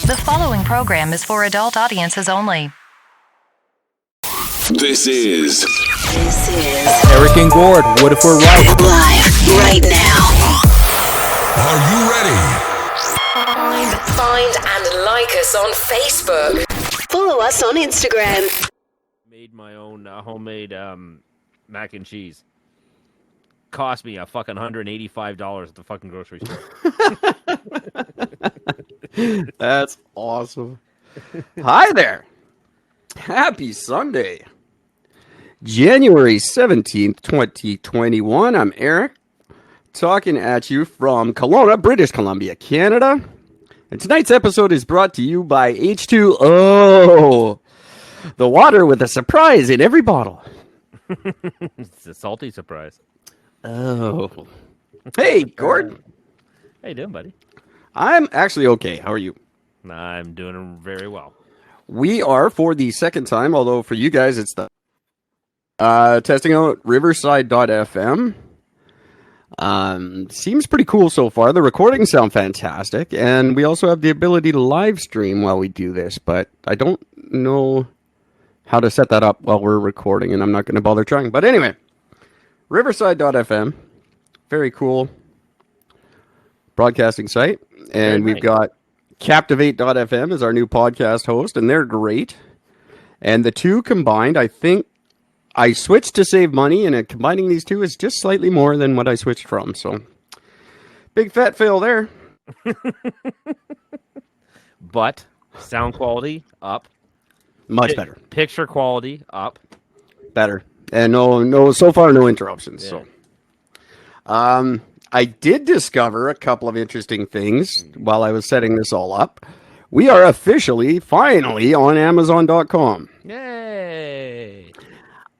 The following program is for adult audiences only. This is Eric and Gord. What if we're right? Live right now. Are you ready? Find and like us on Facebook. Follow us on Instagram. Made my own homemade mac and cheese. Cost me a fucking $185 at the fucking grocery store. That's awesome. Hi there. Happy Sunday. January 17th, 2021. I'm Eric, talking at you from Kelowna, British Columbia, Canada. And tonight's episode is brought to you by H2O, the water with a surprise in every bottle. It's a salty surprise. Oh. Hey, Gord. How you doing, buddy? I'm actually okay. How are you? I'm doing very well. We are, for the second time, although for you guys it's the testing out Riverside.fm. Seems pretty cool so far. The recordings sound fantastic, and we also have the ability to live stream while we do this, but I don't know how to set that up while we're recording, and I'm not going to bother trying. But anyway, Riverside.fm, very cool broadcasting site, and we've got Captivate.fm as our new podcast host, and they're great. And the two combined, I think I switched to save money, and combining these two is just slightly more than what I switched from. So, big fat fail there. But sound quality up, Much better, picture quality up, better, and no, so far no interruptions. Yeah. So, I did discover a couple of interesting things while I was setting this all up. We are officially, finally, on Amazon.com. Yay!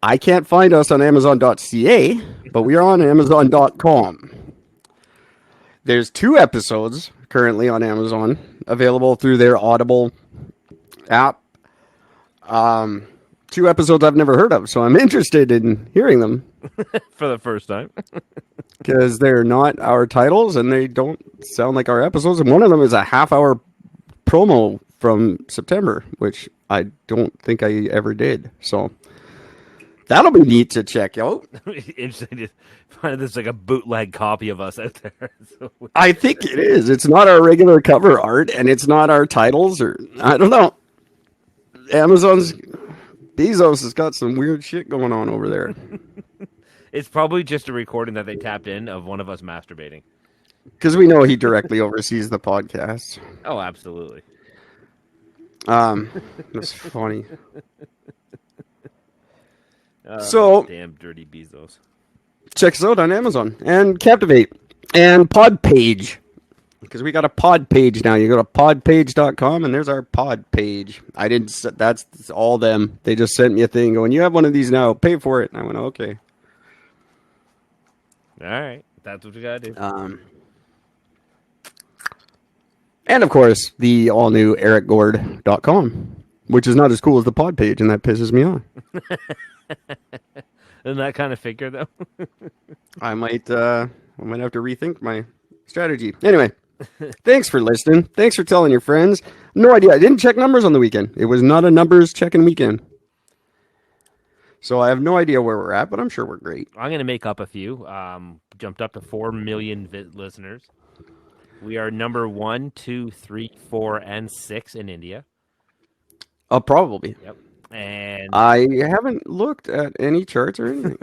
I can't find us on Amazon.ca, but we are on Amazon.com. There's 2 episodes currently on Amazon, available through their Audible app. 2 episodes I've never heard of, so I'm interested in hearing them. For the first time. Because they're not our titles, and they don't sound like our episodes. And one of them is a half-hour promo from September, which I don't think I ever did. So that'll be neat to check out. Interesting to find there's like a bootleg copy of us out there. I think it is. It's not our regular cover art, and it's not our titles, or I don't know. Bezos has got some weird shit going on over there. It's probably just a recording that they tapped in of one of us masturbating. Because we know he directly oversees the podcast. Oh, absolutely. That's funny. So, damn dirty Bezos. Check us out on Amazon and Captivate and Podpage. Because we got a pod page now. You go to podpage.com and there's our pod page. That's all them. They just sent me a thing going, you have one of these now, pay for it. And I went, okay. All right. That's what you got to do. And of course, the all new ericgord.com, which is not as cool as the pod page, and that pisses me off. Isn't that kind of figure, though? I might have to rethink my strategy. Anyway. Thanks for listening. Thanks for telling your friends. No idea. I didn't check numbers on the weekend. It was not a numbers checking weekend. So I have no idea where we're at, but I'm sure we're great. I'm going to make up a few. Jumped up to 4 million listeners. We are number 1, 2, 3, 4, and 6 in India. Oh, probably. Yep. And I haven't looked at any charts or anything.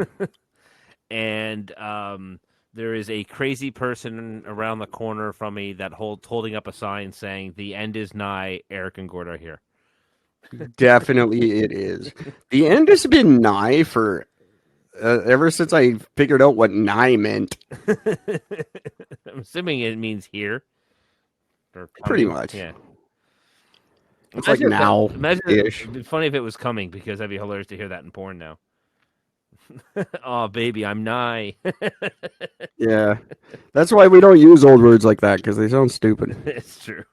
And there is a crazy person around the corner from me that holding up a sign saying, "The end is nigh, Eric and Gord are here." Definitely it is. The end has been nigh for ever since I figured out what nigh meant. I'm assuming it means here. Or pretty much. Yeah. It's like now. Imagine it'd be funny if it was coming, because that'd be hilarious to hear that in porn now. Oh, baby, I'm nigh. Yeah. That's why we don't use old words like that, because they sound stupid. It's true.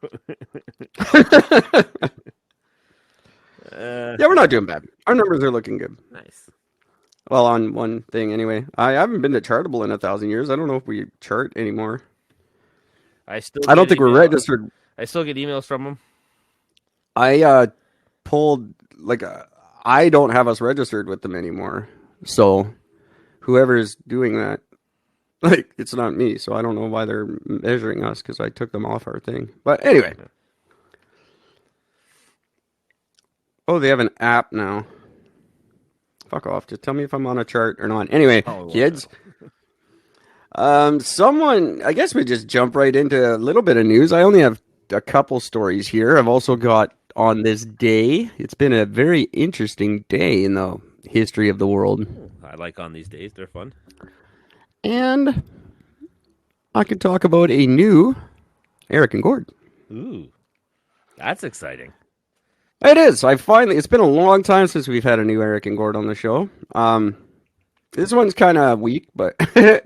Yeah, we're not doing bad. Our numbers are looking good. Nice. Well, on one thing anyway. I haven't been to Chartable in 1,000 years. I don't know if we chart anymore. I don't think we're registered. I still get emails from them. I pulled I don't have us registered with them anymore. So whoever's doing that, it's not me. So I don't know why they're measuring us because I took them off our thing. But anyway. Oh, they have an app now. Fuck off. Just tell me if I'm on a chart or not. Anyway, kids. Someone, I guess we just jump right into a little bit of news. I only have a couple stories here. I've also got on this day. It's been a very interesting day in the history of the world. I like on these days. They're fun. And I could talk about a new Eric and Gord. Ooh, that's exciting. It is. It's been a long time since we've had a new Eric and Gord on the show. This one's kind of weak, but they're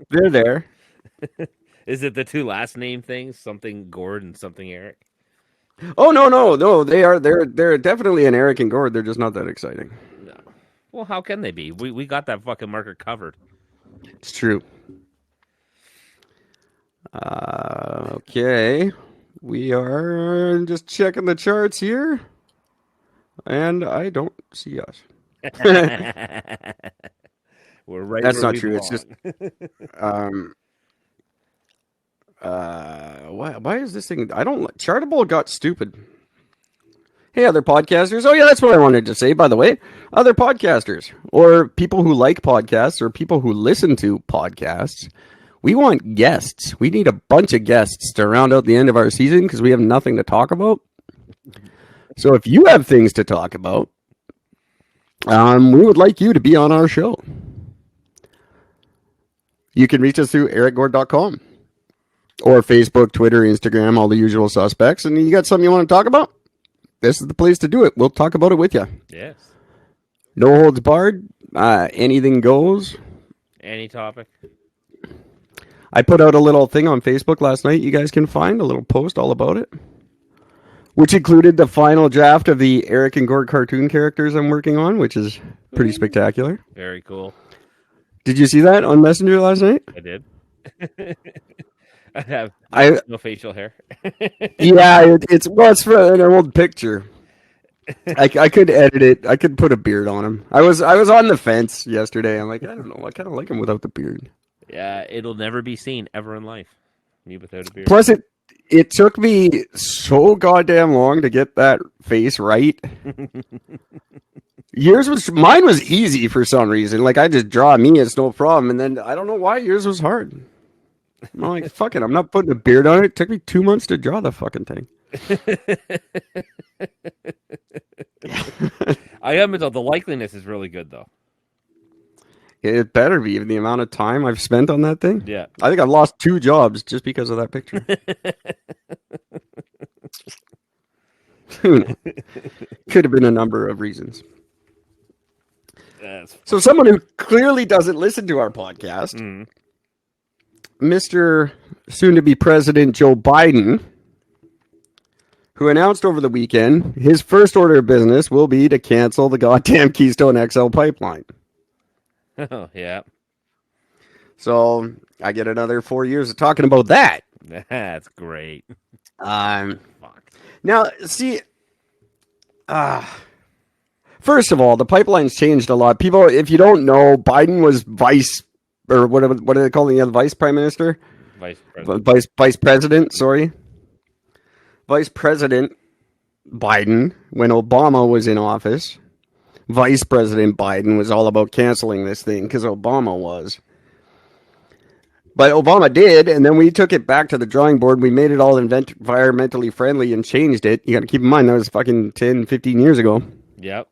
there. Is it the two last name things? Something Gord and something Eric? Oh, no. They're definitely an Eric and Gord. They're just not that exciting. No. Well, how can they be? We got that fucking marker covered. It's true. Okay. We are just checking the charts here. And I don't see us. We're right. That's where not we true. belong. It's just why is this thing Chartable got stupid. Hey, other podcasters. Oh yeah, that's what I wanted to say, by the way. Other podcasters or people who like podcasts or people who listen to podcasts. We want guests. We need a bunch of guests to round out the end of our season because we have nothing to talk about. So if you have things to talk about, we would like you to be on our show. You can reach us through ericgord.com or Facebook, Twitter, Instagram, all the usual suspects. And you got something you want to talk about? This is the place to do it. We'll talk about it with you. Yes. No holds barred. Anything goes. Any topic. I put out a little thing on Facebook last night. You guys can find a little post all about it, which included the final draft of the Eric and Gord cartoon characters I'm working on, which is pretty spectacular. Very cool. Did you see that on Messenger last night? I did. I have no facial hair. Yeah, it's for an old picture. I could edit it. I could put a beard on him. I was on the fence yesterday. I'm like, I don't know. I kind of like him without the beard. Yeah, it'll never be seen ever in life. Me without a beard. Plus, it took me so goddamn long to get that face right. Mine was easy for some reason. Like I just draw me, it's no problem. And then I don't know why yours was hard. I'm like, fuck it, I'm not putting a beard on it. It took me 2 months to draw the fucking thing. I admit though, the likeliness is really good though. It better be, the amount of time I've spent on that thing. Yeah. I think I've lost 2 jobs just because of that picture. Could have been a number of reasons. So someone who clearly doesn't listen to our podcast, Mr. soon-to-be President Joe Biden, who announced over the weekend his first order of business will be to cancel the goddamn Keystone XL pipeline. Oh, yeah. So I get another 4 years of talking about that. That's great. Fuck. Now, see, first of all, the pipeline's changed a lot. People, if you don't know, Biden was vice, or what do they call the vice prime minister? Vice president. Vice president, sorry. Vice President Biden, when Obama was in office. Vice President Biden was all about canceling this thing because Obama was. But Obama did, and then we took it back to the drawing board. We made it all environmentally friendly and changed it. You got to keep in mind, that was fucking 10, 15 years ago. Yep.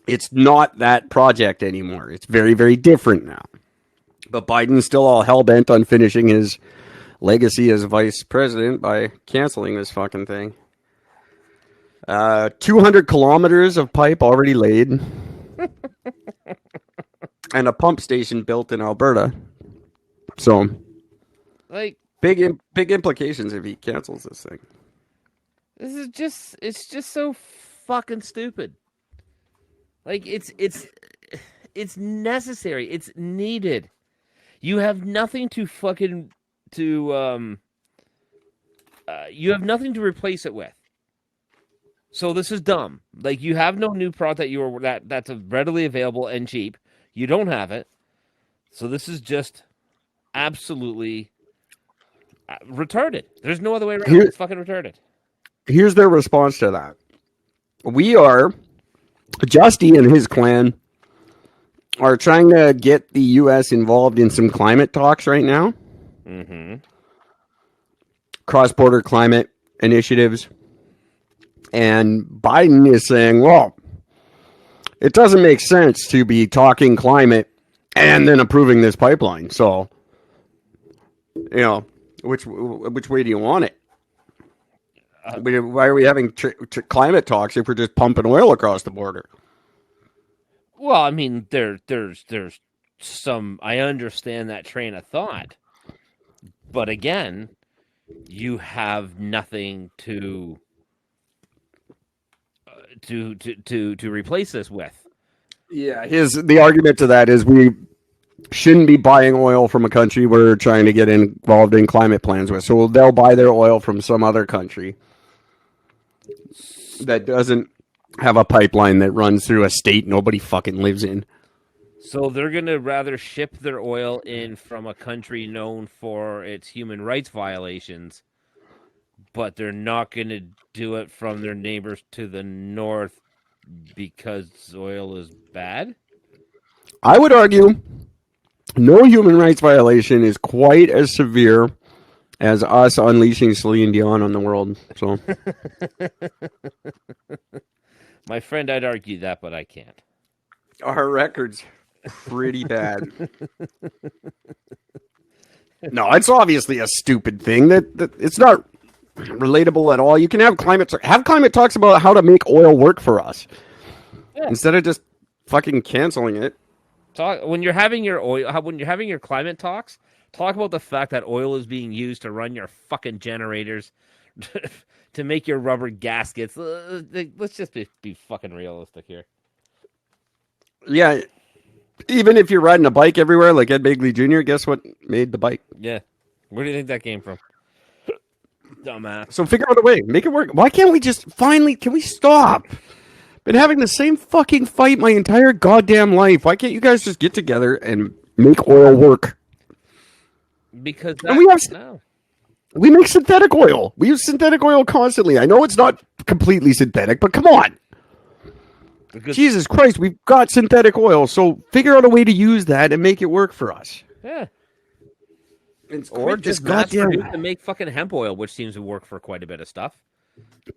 It's not that project anymore. It's very, very different now. But Biden's still all hell-bent on finishing his legacy as vice president by canceling this fucking thing. 200 kilometers of pipe already laid. And a pump station built in Alberta. So, like, big implications if he cancels this thing. It's just so fucking stupid. Like, it's necessary. It's needed. You have nothing to you have nothing to replace it with. So this is dumb. Like, you have no new product that's readily available and cheap. You don't have it. So this is just absolutely retarded. There's no other way around it. It's fucking retarded. Here's their response to that. Justy and his clan are trying to get the U.S. involved in some climate talks right now. Mm-hmm. Cross-border climate initiatives. And Biden is saying, well, it doesn't make sense to be talking climate and then approving this pipeline. So, which way do you want it? Why are we having climate talks if we're just pumping oil across the border? Well, I mean, there's some. I understand that train of thought, but again, you have nothing to replace this with. Yeah, the argument to that is we shouldn't be buying oil from a country we're trying to get involved in climate plans with. So they'll buy their oil from some other country that doesn't have a pipeline that runs through a state nobody fucking lives in. So they're going to rather ship their oil in from a country known for its human rights violations, but they're not going to do it from their neighbors to the north because oil is bad? I would argue no human rights violation is quite as severe as us unleashing Celine Dion on the world. So, my friend, I'd argue that, but I can't. Our record's pretty bad. No, it's obviously a stupid thing that it's not relatable at all. You can have climate talks about how to make oil work for us instead of just fucking canceling it. When you're having your climate talks, talk about the fact that oil is being used to run your fucking generators, to make your rubber gaskets. Let's just be fucking realistic here. Yeah, even if you're riding a bike everywhere like Ed Begley Jr., guess what made the bike? Yeah. Where do you think that came from? Dumbass. So figure out a way. Make it work. Why can't we just can we stop? Been having the same fucking fight my entire goddamn life. Why can't you guys just get together and make oil work? Because we make synthetic oil. We use synthetic oil constantly. I know it's not completely synthetic, but come on. Jesus Christ, we've got synthetic oil, so figure out a way to use that and make it work for us. Yeah. Or just mass produce to make fucking hemp oil, which seems to work for quite a bit of stuff.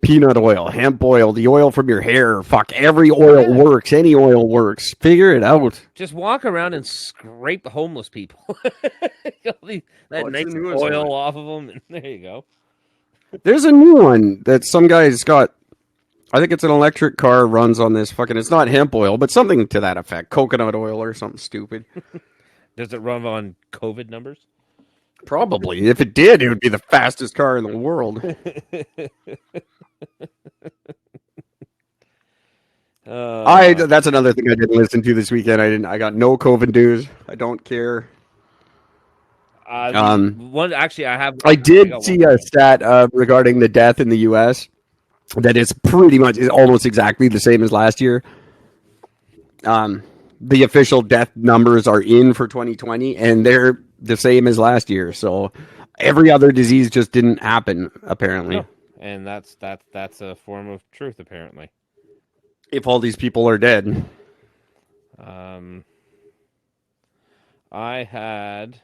Peanut oil, hemp oil, the oil from your hair. Fuck, every oil works. Any oil works. Figure it out. Just walk around and scrape the homeless people. That nice oil off of them, and there you go. There's a new one that some guy's got. I think it's an electric car runs on this fucking. It's not hemp oil, but something to that effect. Coconut oil or something stupid. Does it run on COVID numbers? Probably. If it did, it would be the fastest car in the world. That's another thing I didn't listen to this weekend. I got no COVID news. I don't care. I did see a stat regarding the death in the U.S. that is almost exactly the same as last year. The official death numbers are in for 2020, and they're the same as last year. So every other disease just didn't happen, apparently. No. And that's a form of truth, apparently. If all these people are dead. I had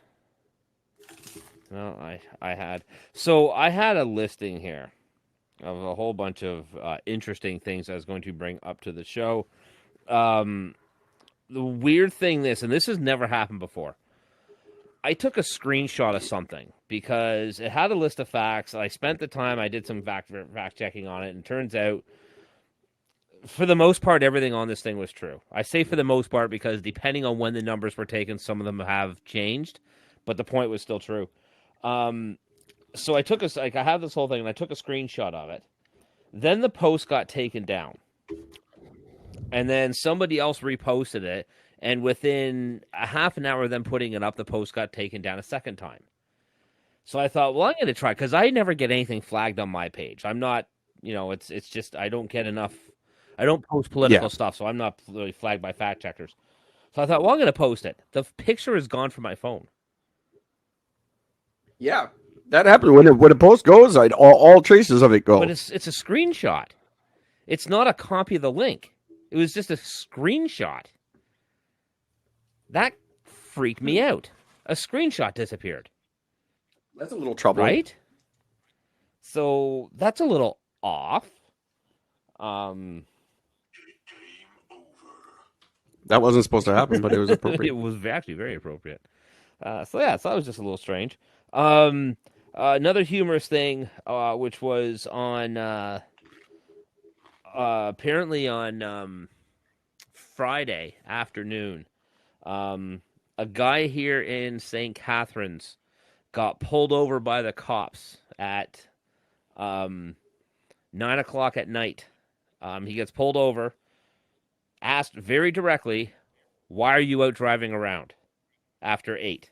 a listing here of a whole bunch of interesting things I was going to bring up to the show. The weird thing and this has never happened before. I took a screenshot of something because it had a list of facts. I spent the time, I did some fact checking on it, and it turns out, for the most part, everything on this thing was true. I say for the most part because depending on when the numbers were taken, some of them have changed, but the point was still true. So I have this whole thing, and I took a screenshot of it. Then the post got taken down. And then somebody else reposted it, and within a half an hour of them putting it up, the post got taken down a second time. So I thought, well, I'm going to try because I never get anything flagged on my page. I'm not, it's just I don't get enough. I don't post political stuff, so I'm not really flagged by fact checkers. So I thought, well, I'm going to post it. The picture is gone from my phone. Yeah, that happened when a post goes. All traces of it go. But it's a screenshot. It's not a copy of the link. It was just a screenshot. That freaked me out. A screenshot disappeared. That's a little troubling, right? So that's a little off. That wasn't supposed to happen, but it was appropriate. It was actually very appropriate. So that was just a little strange. Another humorous thing, which was on apparently on Friday afternoon, a guy here in St. Catharines got pulled over by the cops at 9:00 at night. He gets pulled over, asked very directly, "Why are you out driving around after 8?"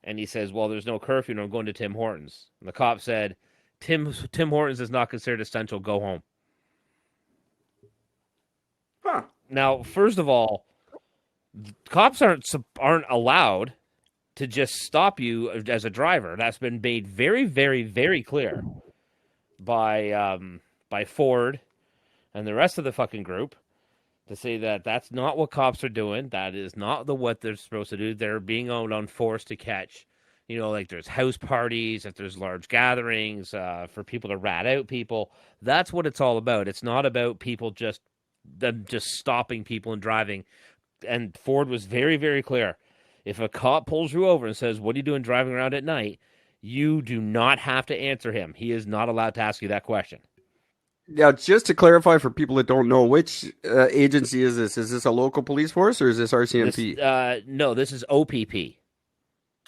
And he says, "Well, there's no curfew, and I'm going to Tim Hortons." And the cop said, Tim Hortons is not considered essential. Go home." Huh. Now, first of all, cops aren't allowed to just stop you as a driver. That's been made very, very, very clear by Ford and the rest of the fucking group to say that that's not what cops are doing. That is not what they're supposed to do. They're being out on force to catch, like there's house parties, if there's large gatherings, for people to rat out people. That's what it's all about. It's not about people just stopping people and driving. And Ford was very, very clear. If a cop pulls you over and says, "What are you doing driving around at night?" you do not have to answer him. He is not allowed to ask you that question. Now, just to clarify for people that don't know, which agency is this? Is this a local police force or is this RCMP? No, this is OPP.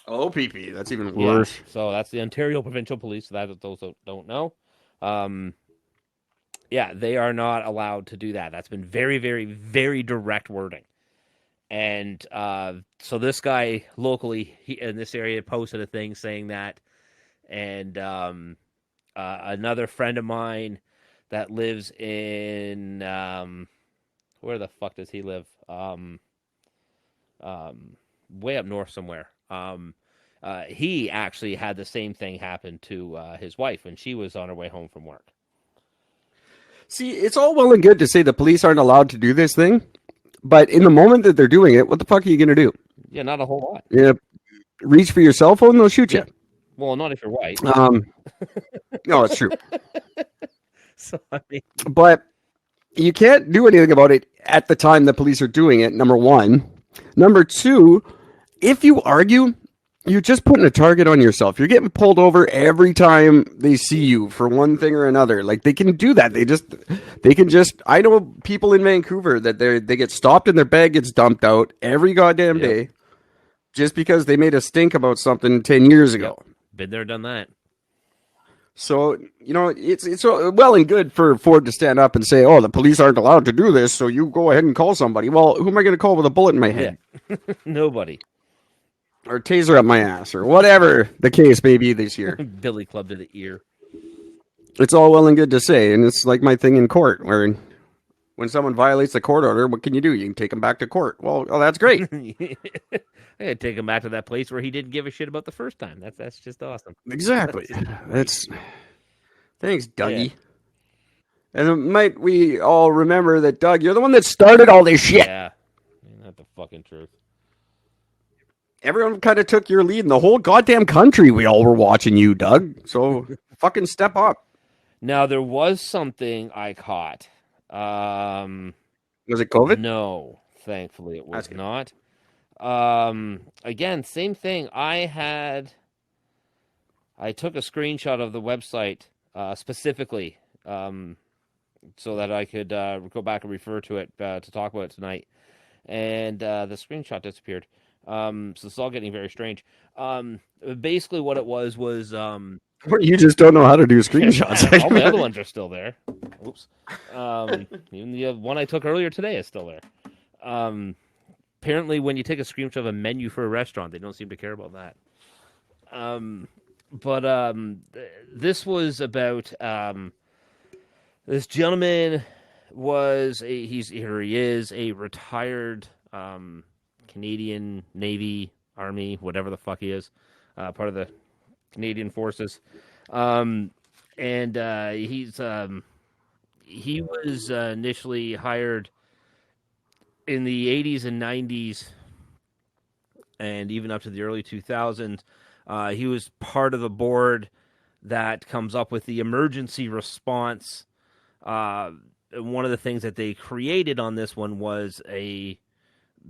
OPP, that's even worse. Yeah. So that's the Ontario Provincial Police. That those that don't know. Yeah, they are not allowed to do that. That's been very, very, very direct wording. And so this guy locally in this area posted a thing saying that. And another friend of mine that lives in where the fuck does he live? Way up north somewhere. He actually had the same thing happen to his wife when she was on her way home from work. See, it's all well and good to say the police aren't allowed to do this thing, but in the moment that they're doing it, what the fuck are you going to do? Yeah, not a whole lot. Yeah, reach for your cell phone, they'll shoot you. Well, not if you're white. No, it's true. So, I mean... But you can't do anything about it at the time the police are doing it, number one. Number two, if you argue, you're just putting a target on yourself. You're getting pulled over every time they see you for one thing or another. Like, they can do that. They can just, I know people in Vancouver that they get stopped and their bag gets dumped out every goddamn day just because they made a stink about something 10 years ago. Yep. Been there, done that. So, it's well and good for Ford to stand up and say, "Oh, the police aren't allowed to do this, so you go ahead and call somebody." Well, who am I going to call with a bullet in my head? Yeah. Nobody. Or taser up my ass, or whatever the case may be this year. Billy club to the ear. It's all well and good to say, and it's like my thing in court, where when someone violates the court order, what can you do? You can take them back to court. Well, that's great. I gotta take him back to that place where he didn't give a shit about the first time. That's just awesome. Exactly. Thanks, Dougie. Yeah. And might we all remember that, Doug, you're the one that started all this shit. Yeah, not the fucking truth. Everyone kind of took your lead in the whole goddamn country. We all were watching you, Doug. So fucking step up. Now, there was something I caught. Was it COVID? No, thankfully it was not. Again, same thing. I took a screenshot of the website specifically so that I could go back and refer to it to talk about it tonight. And the screenshot disappeared. So it's all getting very strange. Basically what it was you just don't know how to do screenshots. All the other ones are still there. Oops. Even the one I took earlier today is still there. Apparently, when you take a screenshot of a menu for a restaurant, they don't seem to care about that. This was about this gentleman he is a retired Canadian Navy, Army, whatever the fuck he is, part of the Canadian Forces, and he was initially hired in the 80s and 90s, and even up to the early 2000s. He was part of the board that comes up with the emergency response. One of the things that they created on this one was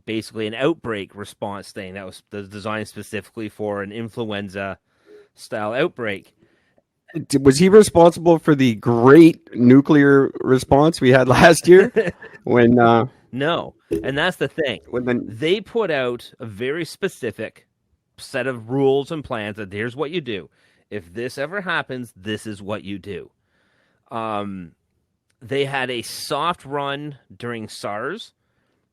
basically an outbreak response thing that was designed specifically for an influenza style outbreak. Was he responsible for the great nuclear response we had last year? No, and that's the thing. They put out a very specific set of rules and plans that here's what you do. If this ever happens, this is what you do. They had a soft run during SARS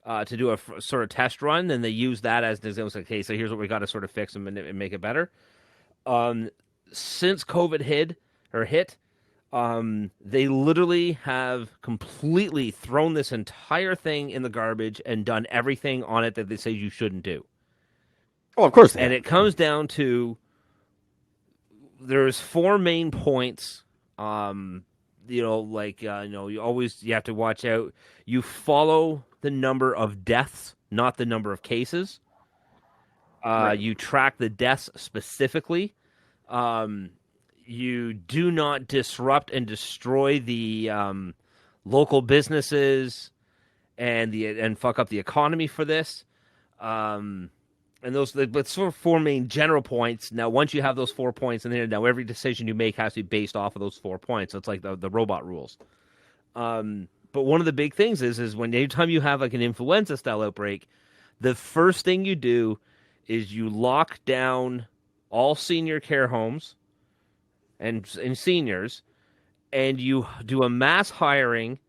to do a sort of test run, and they used that as an example. Okay, so here's what we got to sort of fix and make it better. Since COVID hit, they literally have completely thrown this entire thing in the garbage and done everything on it that they say you shouldn't do. Oh, of course. And it comes down to there's 4 main points. You have to watch out. You follow the number of deaths, not the number of cases. Right. You track the deaths specifically. You do not disrupt and destroy the local businesses and fuck up the economy for this. And but sort of 4 main general points. Now, once you have those 4 points in there, now every decision you make has to be based off of those 4 points. So it's like the robot rules. But one of the big things is when anytime you have like an influenza style outbreak, the first thing you do is you lock down all senior care homes and seniors, and you do a mass hiring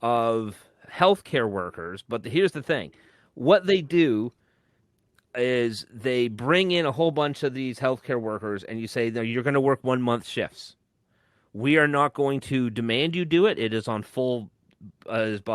of healthcare workers. But here's the thing: what they do is they bring in a whole bunch of these healthcare workers, and you say, no, you're going to work 1 month shifts. We are not going to demand you do it. It is on full, what's the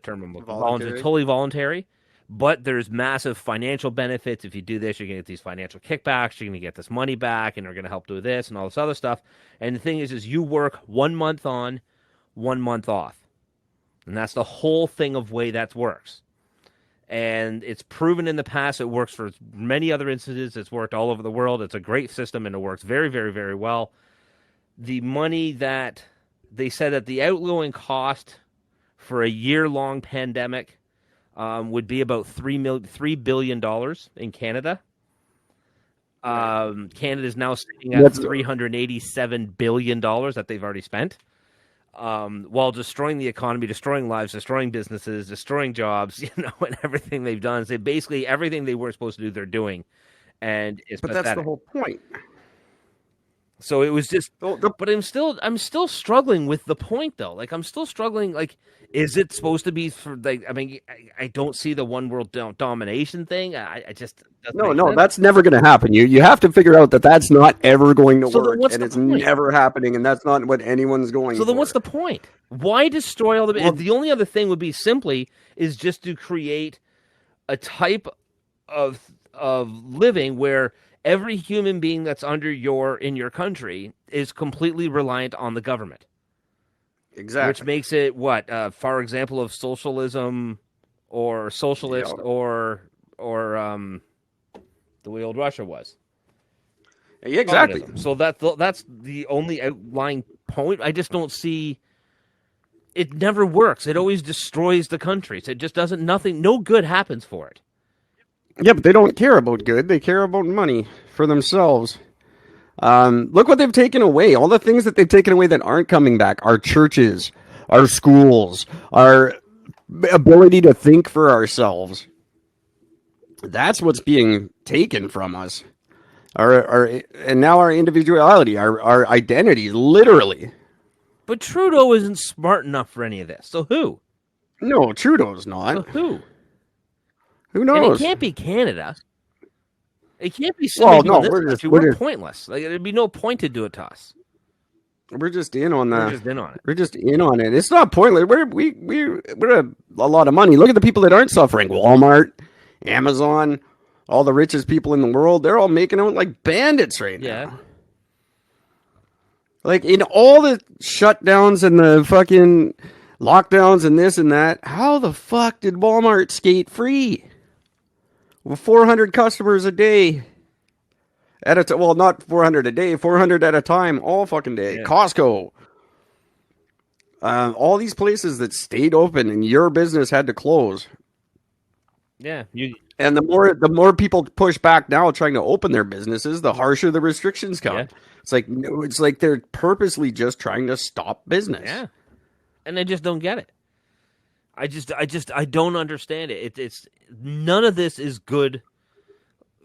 term? Totally voluntary. But there's massive financial benefits. If you do this, you're going to get these financial kickbacks. You're going to get this money back, and they're going to help do this and all this other stuff. And the thing is you work 1 month on, 1 month off. And that's the whole thing of way that works. And it's proven in the past. It works for many other instances. It's worked all over the world. It's a great system, and it works very, very, very well. The money that they said that the outgoing cost for a year-long pandemic would be about $3 billion in Canada. Canada is now sitting at $387 billion that they've already spent. While destroying the economy, destroying lives, destroying businesses, destroying jobs, and everything they've done. So basically everything they were supposed to do, they're doing. And it's pathetic. That's the whole point. So it was just, but I'm still struggling with the point though. Like I'm still struggling. Like, is it supposed to be for like? I mean, I don't see the one world domination thing. I just no, that's never going to happen. You have to figure out that that's not ever going to work, and it's never happening, and that's not what anyone's going. So then, what's the point? Why destroy all the? Well, the only other thing would be simply is just to create a type of living where every human being that's in your country is completely reliant on the government. Exactly. Which makes it for example of socialism or socialist or the way old Russia was. Yeah, exactly. Communism. So that's the only outlying point. I just don't see. It never works. It always destroys the countries. It just doesn't. No good happens for it. Yeah, but they don't care about good. They care about money for themselves. Look what they've taken away. All the things that they've taken away that aren't coming back. Our churches, our schools, our ability to think for ourselves. That's what's being taken from us. And now our individuality, our identity, literally. But Trudeau isn't smart enough for any of this. So who? No, Trudeau's not. So who? Who And knows? it can't be Canada. It can't be Well, somebody no, this we're country. just- We're pointless. Like there'd be no point to do it to us. We're just in on We're that. just in on it. We're just in on it. It's not pointless. We're a lot of money. Look at the people that aren't suffering. Walmart, Amazon, all the richest people in the world. They're all making out like bandits right now. Yeah. Like in all the shutdowns and the fucking lockdowns and this and that, how the fuck did Walmart skate free? With 400 customers a day. Well, not 400 a day, 400 at a time, all fucking day. Yeah. Costco. All these places that stayed open and your business had to close. Yeah. And the more people push back now trying to open their businesses, the harsher the restrictions come. Yeah. It's like they're purposely just trying to stop business. Yeah. And I just don't get it. I don't understand it. It's none of this is good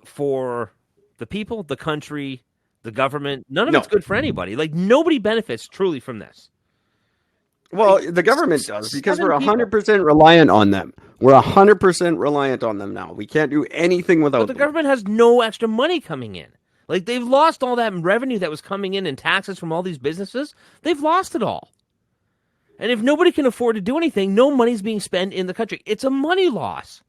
for the people, the country, the government. None of it's good for anybody. Like nobody benefits truly from this. Well, the government does because 7 we're people. 100% reliant on them. We're 100% reliant on them now. We can't do anything without But the them. government has no extra money coming in. Like they've lost all that revenue that was coming in taxes from all these businesses. They've lost it all. And if nobody can afford to do anything, no money's being spent in the country. It's a money loss.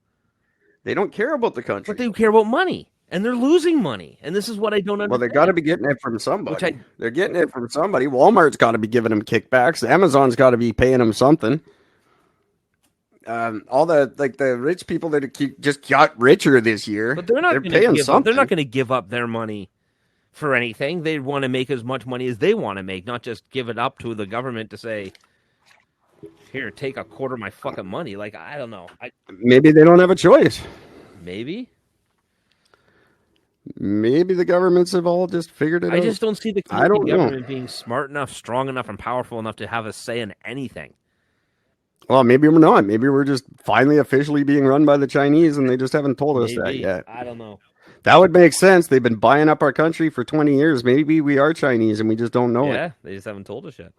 They don't care about the country. But they care about money. And they're losing money. And this is what I don't understand. Well, they got to be getting it from somebody. Which They're getting it from somebody. Walmart's got to be giving them kickbacks. Amazon's got to be paying them something. All the rich people that just got richer this year. But they're not going paying to give up. something. They're not going to give up their money for anything. They want to make as much money as they want to make, not just give it up to the government to say, "Here, take a quarter of my fucking money." Like I don't know. Maybe they don't have a choice. Maybe the governments have all just figured it out. I just don't see the I don't Canadian know. government being smart enough, strong enough, and powerful enough to have a say in anything. Well, maybe we're not. Maybe we're just finally officially being run by the Chinese, and they just haven't told us that Maybe. yet. I don't know. That would make sense. They've been buying up our country for 20 years. Maybe we are Chinese, and we just don't know it. Yeah, they just haven't told us yet.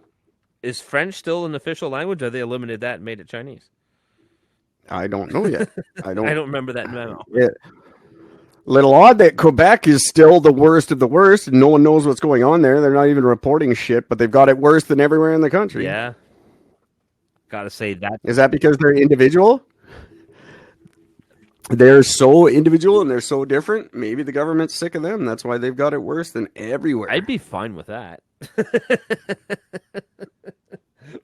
Is French still an official language, or they eliminated that and made it Chinese? I don't know yet. I don't remember that memo. Yeah. Little odd that Quebec is still the worst of the worst, and no one knows what's going on there. They're not even reporting shit, but they've got it worse than everywhere in the country. Yeah. Gotta say that. Is that because they're individual? They're so individual and they're so different. Maybe the government's sick of them. That's why they've got it worse than everywhere. I'd be fine with that.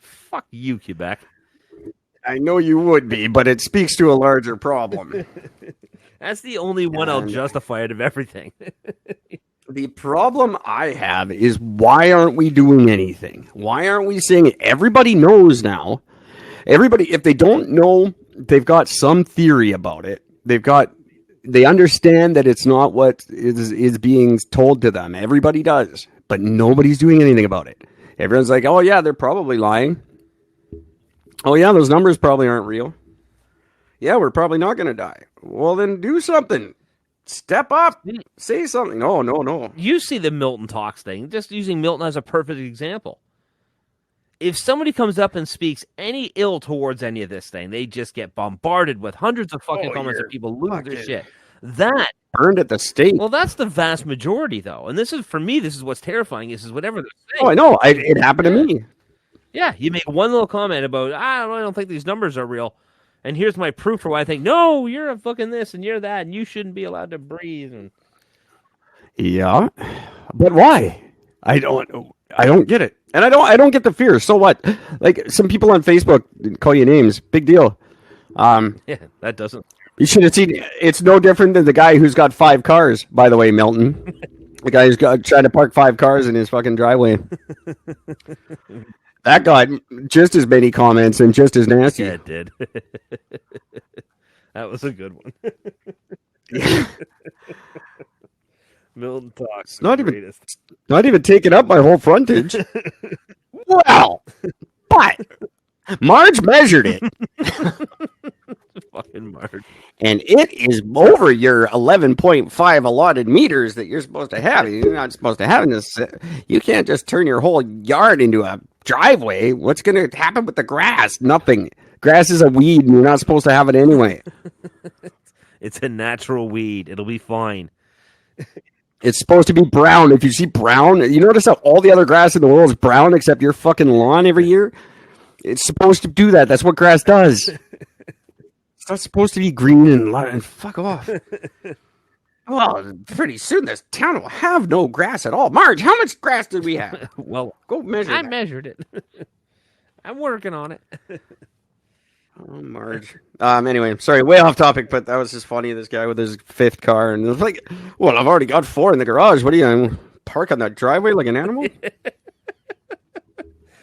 Fuck you, Quebec. I know you would be, but it speaks to a larger problem. That's the only one I'll justify out of everything. The problem I have is why aren't we doing anything? Why aren't we saying it? Everybody knows now. Everybody, if they don't know, they've got some theory about it. They understand that it's not what is being told to them. Everybody does, but nobody's doing anything about it. Everyone's like, oh yeah, they're probably lying. Oh yeah, those numbers probably aren't real. Yeah, we're probably not going to die. Well, then do something. Step up. Say something. No. You see the Milton Talks thing, just using Milton as a perfect example. If somebody comes up and speaks any ill towards any of this thing, they just get bombarded with hundreds of fucking comments and people lose their shit. That burned at the stake. Well, that's the vast majority, though. And this is, for me, this is what's terrifying. This is whatever they're saying. Oh, I know. It happened to me. Yeah, you make one little comment about, I don't think these numbers are real. And here's my proof for why I think, no, you're a fucking this and you're that, and you shouldn't be allowed to breathe. And yeah, but why? I don't get it, and I don't get the fear. So what? Like some people on Facebook call you names. Big deal. yeah, that doesn't. You should have seen. It's no different than the guy who's got 5 cars. By the way, Milton, the guy who's trying to park 5 cars in his fucking driveway. That got just as many comments and just as nasty. Yeah, it did. That was a good one. Milton Talks. Not even taking up my whole frontage. Well, but Marge measured it. Fucking Marge. And it is over your 11.5 allotted meters that you're supposed to have. You're not supposed to have this. You can't just turn your whole yard into a driveway. What's going to happen with the grass? Nothing. Grass is a weed, and you're not supposed to have it anyway. It's a natural weed. It'll be fine. It's supposed to be brown. If you see brown, you notice how all the other grass in the world is brown except your fucking lawn every year? It's supposed to do that. That's what grass does. It's not supposed to be green and fuck off. Well, pretty soon this town will have no grass at all. Marge, how much grass did we have? Well, Go measure I that. measured it. I'm working on it. Oh, Marge. Anyway, sorry, way off topic, but that was just funny. This guy with his 5th car, and it was like, well, I've already got 4 in the garage. What do you park on that driveway like an animal?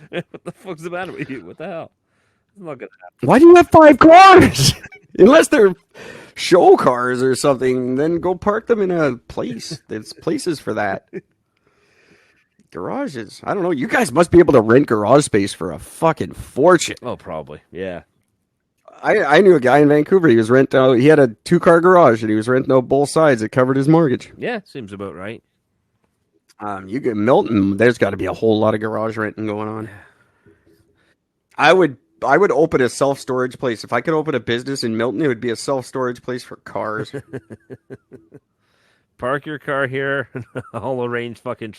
What the fuck's the matter with you? What the hell? I'm not gonna happen. Why do you have 5 cars? Unless they're show cars or something, then go park them in a place. There's places for that. Garages. I don't know. You guys must be able to rent garage space for a fucking fortune. Oh, probably. Yeah. I knew a guy in Vancouver. He was renting out. He had a 2-car garage, and he was renting out both sides. It covered his mortgage. Yeah, seems about right. You get Milton. There's got to be a whole lot of garage renting going on. I would open a self-storage place. If I could open a business in Milton, it would be a self-storage place for cars. Park your car here. I'll arrange fucking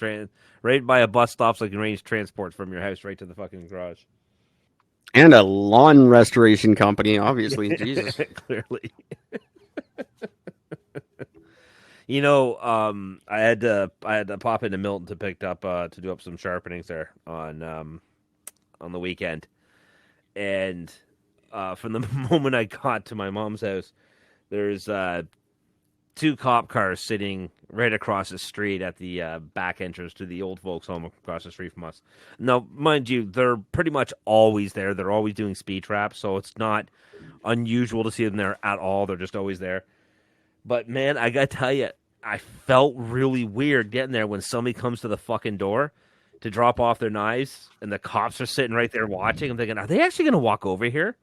right by a bus stop so I can arrange transport from your house right to the fucking garage. And a lawn restoration company, obviously. Jesus. Clearly. You know, I had to pop into Milton to pick up to do up some sharpenings there on the weekend, and from the moment I got to my mom's house, there's 2 cop cars sitting right across the street at the back entrance to the old folks' home across the street from us. Now, mind you, they're pretty much always there. They're always doing speed traps, so it's not unusual to see them there at all. They're just always there. But, man, I got to tell you, I felt really weird getting there when somebody comes to the fucking door to drop off their knives, and the cops are sitting right there watching. I'm thinking, are they actually going to walk over here?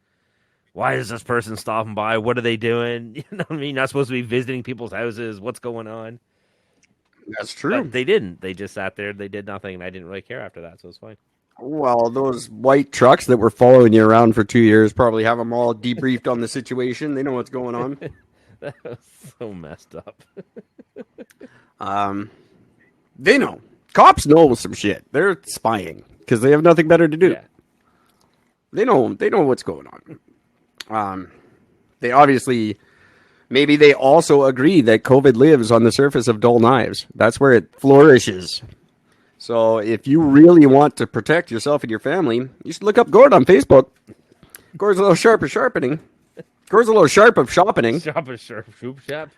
Why is this person stopping by? What are they doing? You know what I mean? Not supposed to be visiting people's houses. What's going on? That's true. But they didn't. They just sat there. They did nothing, and I didn't really care after that, so it's fine. Well, those white trucks that were following you around for 2 years probably have them all debriefed on the situation. They know what's going on. That was so messed up. They know. Cops know some shit. They're spying because they have nothing better to do. Yeah. They know what's going on. They obviously, maybe they also agree that COVID lives on the surface of dull knives. That's where it flourishes. So if you really want to protect yourself and your family, you should look up Gord on Facebook. Gord's a little sharp of sharpening. Gord's a little sharp of sharpening. Shop.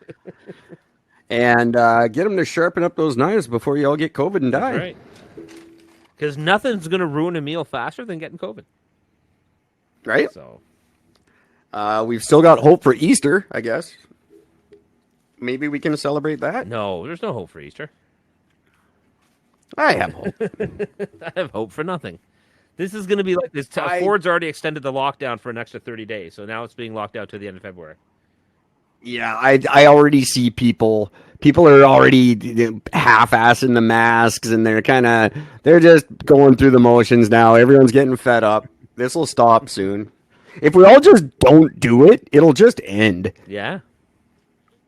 And get him to sharpen up those knives before you all get COVID and die. That's right. Because nothing's going to ruin a meal faster than getting COVID. Right? So, we've still got hope for Easter, I guess. Maybe we can celebrate that. no, there's no hope for Easter. I have hope. I have hope for nothing. This is going to be like this. Ford's already extended the lockdown for an extra 30 days, so now it's being locked out to the end of February. Yeah, I already see people. People are already half-assing the masks, and they're just going through the motions now. Everyone's getting fed up. This will stop soon. If we all just don't do it, it'll just end. Yeah.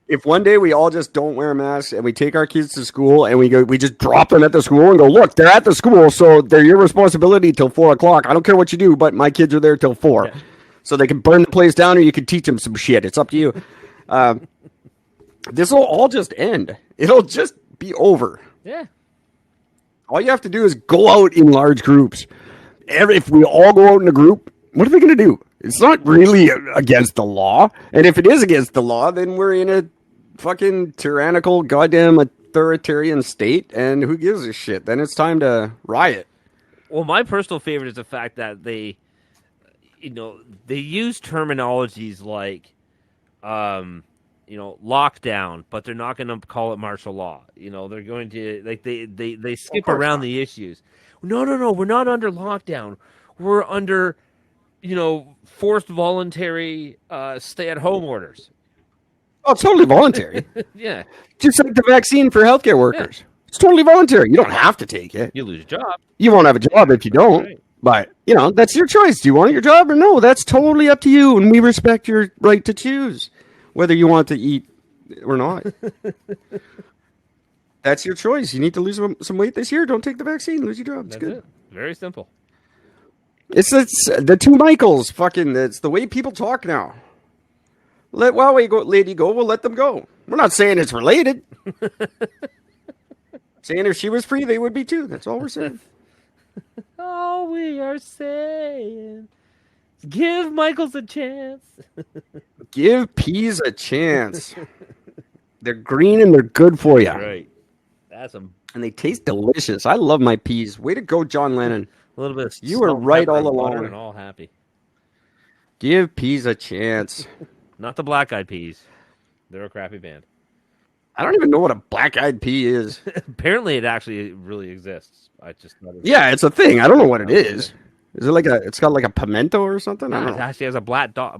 If one day we all just don't wear masks and we take our kids to school and we just drop them at the school and go, look, they're at the school, so they're your responsibility till 4 o'clock. I don't care what you do, but my kids are there till 4. Yeah. So they can burn the place down or you can teach them some shit. It's up to you. This will all just end. It'll just be over. Yeah. All you have to do is go out in large groups. If we all go out in a group, what are they going to do? It's not really against the law. And if it is against the law, then we're in a fucking tyrannical, goddamn authoritarian state. And who gives a shit? Then it's time to riot. Well, my personal favorite is the fact that they use terminologies like, lockdown, but they're not going to call it martial law. They're going to they skip around the issues. No, we're not under lockdown. We're under, forced voluntary stay-at-home orders. Oh, it's totally voluntary. Yeah. Just like the vaccine for healthcare workers. Yeah. It's totally voluntary. You don't have to take it. You lose your job. You won't have a job if you don't. Right. But, that's your choice. Do you want your job or no? That's totally up to you, and we respect your right to choose. whether you want to eat or not. That's your choice. You need to lose some weight this year. Don't take the vaccine. Lose your job. It's That's good. it. Very simple. It's the two Michaels. Fucking. It's the way people talk now. Let Huawei lady go. We'll let them go. We're not saying it's related. Saying if she was free, they would be too. That's all we're saying. All we are saying is give Michaels a chance. Give peas a chance. They're green and they're good for you. Right. That's a And they taste delicious. I love my peas. Way to go, John Lennon. little bit of You were salt, right pepper, all and butter, along. and all happy. Give peas a chance. Not the Black Eyed Peas. They're a crappy band. I don't even know what a black-eyed pea is. Apparently, it actually really exists. I just thought Yeah, it's a thing. I don't know what it is. Is it like it's got like a pimento or something? I It don't know. actually has a black dot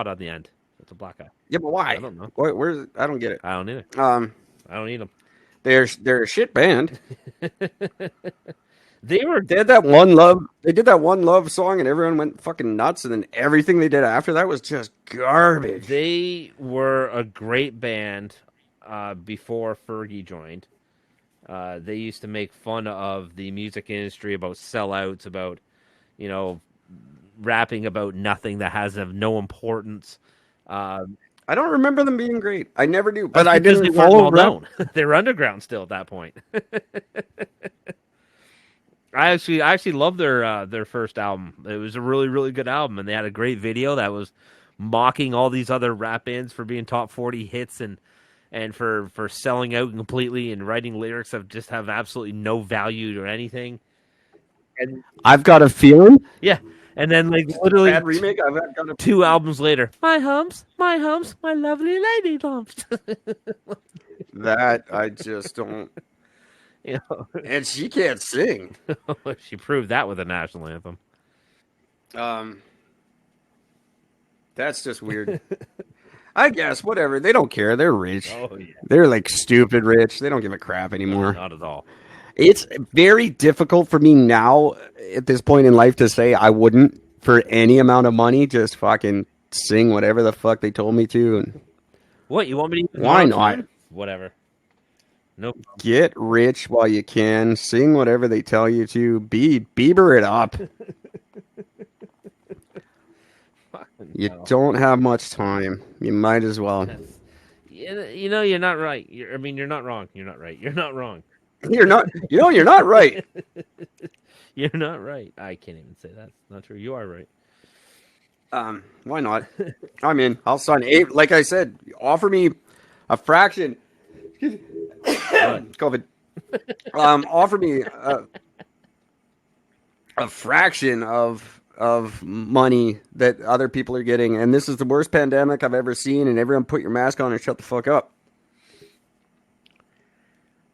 on the end. It's a black eye. Yeah, but why? I don't know. Where's I don't get it. I don't either. I don't eat them. They're a shit band. They did that one love. They did that one love song, and everyone went fucking nuts. And then everything they did after that was just garbage. They were a great band before Fergie joined. They used to make fun of the music industry about sellouts, about rapping about nothing that has of no importance. I don't remember them being great. I never do, but I Because didn't they weren't follow well rap. known. They were underground still at that point. I actually loved their first album. It was a really, really good album, and they had a great video that was mocking all these other rap bands for being top 40 hits and for selling out completely and writing lyrics that just have absolutely no value or anything. And I've got a feeling. yeah, and then like literally Bad remake. I've got a 2 albums later, my humps, my lovely lady lumps. that I just don't. And she can't sing. She proved that with a national anthem. That's just weird. I guess whatever. They don't care. They're rich. Oh yeah, They're like stupid rich. They don't give a crap anymore. not at all. It's very difficult for me now at this point in life to say I wouldn't for any amount of money just fucking sing whatever the fuck they told me to. And What, you want me to? Why not? Whatever. Nope. get rich while you can. Sing whatever they tell you to. Bieber it up. You don't have much time. You might as well. You're not right. You're not wrong. You're not right. You're not wrong. You're not. You're not right. You're not right. I can't even say that's not true. You are right. Why not? I'm in. I'll sign. Like I said, offer me a fraction. COVID. Offer me a fraction of money that other people are getting, and this is the worst pandemic I've ever seen. And everyone, put your mask on and shut the fuck up.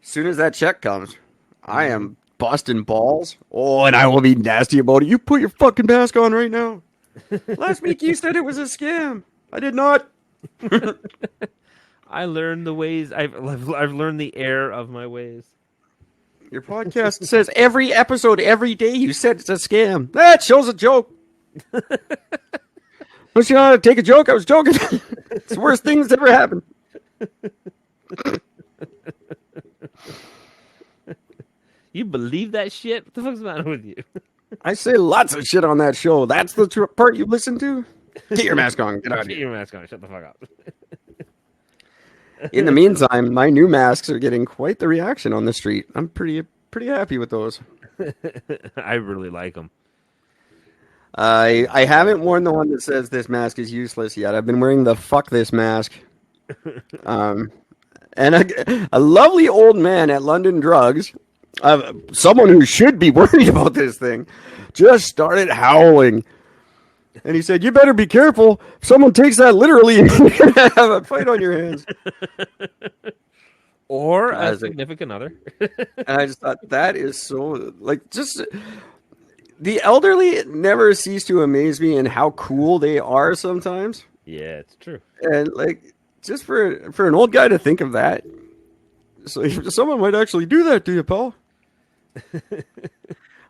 As soon as that check comes, I am busting balls. Oh, and I will be nasty about it. You put your fucking mask on right now. Last week you said it was a scam. I did not. I learned the ways. I've learned the error of my ways. Your podcast says every episode, every day, you said it's a scam. That shows a joke. Don't you know how to take a joke? I was joking. It's the worst thing that's ever happened. You believe that shit? What the fuck's the matter with you? I say lots of shit on that show. That's the part you listen to? Get your mask on. Get out of Get here. your mask on. Shut the fuck up. In the meantime, my new masks are getting quite the reaction on the street. I'm pretty happy with those. I really like them. I haven't worn the one that says this mask is useless yet. I've been wearing the fuck this mask. And a lovely old man at London Drugs, someone who should be worried about this thing, just started howling. And he said, "You better be careful. If someone takes that literally, you're going to have a fight on your hands." Or a significant other. And I just thought that is so, like, just the elderly never cease to amaze me in how cool they are sometimes. Yeah, it's true. And like, just for an old guy to think of that, so someone might actually do that to you, Paul.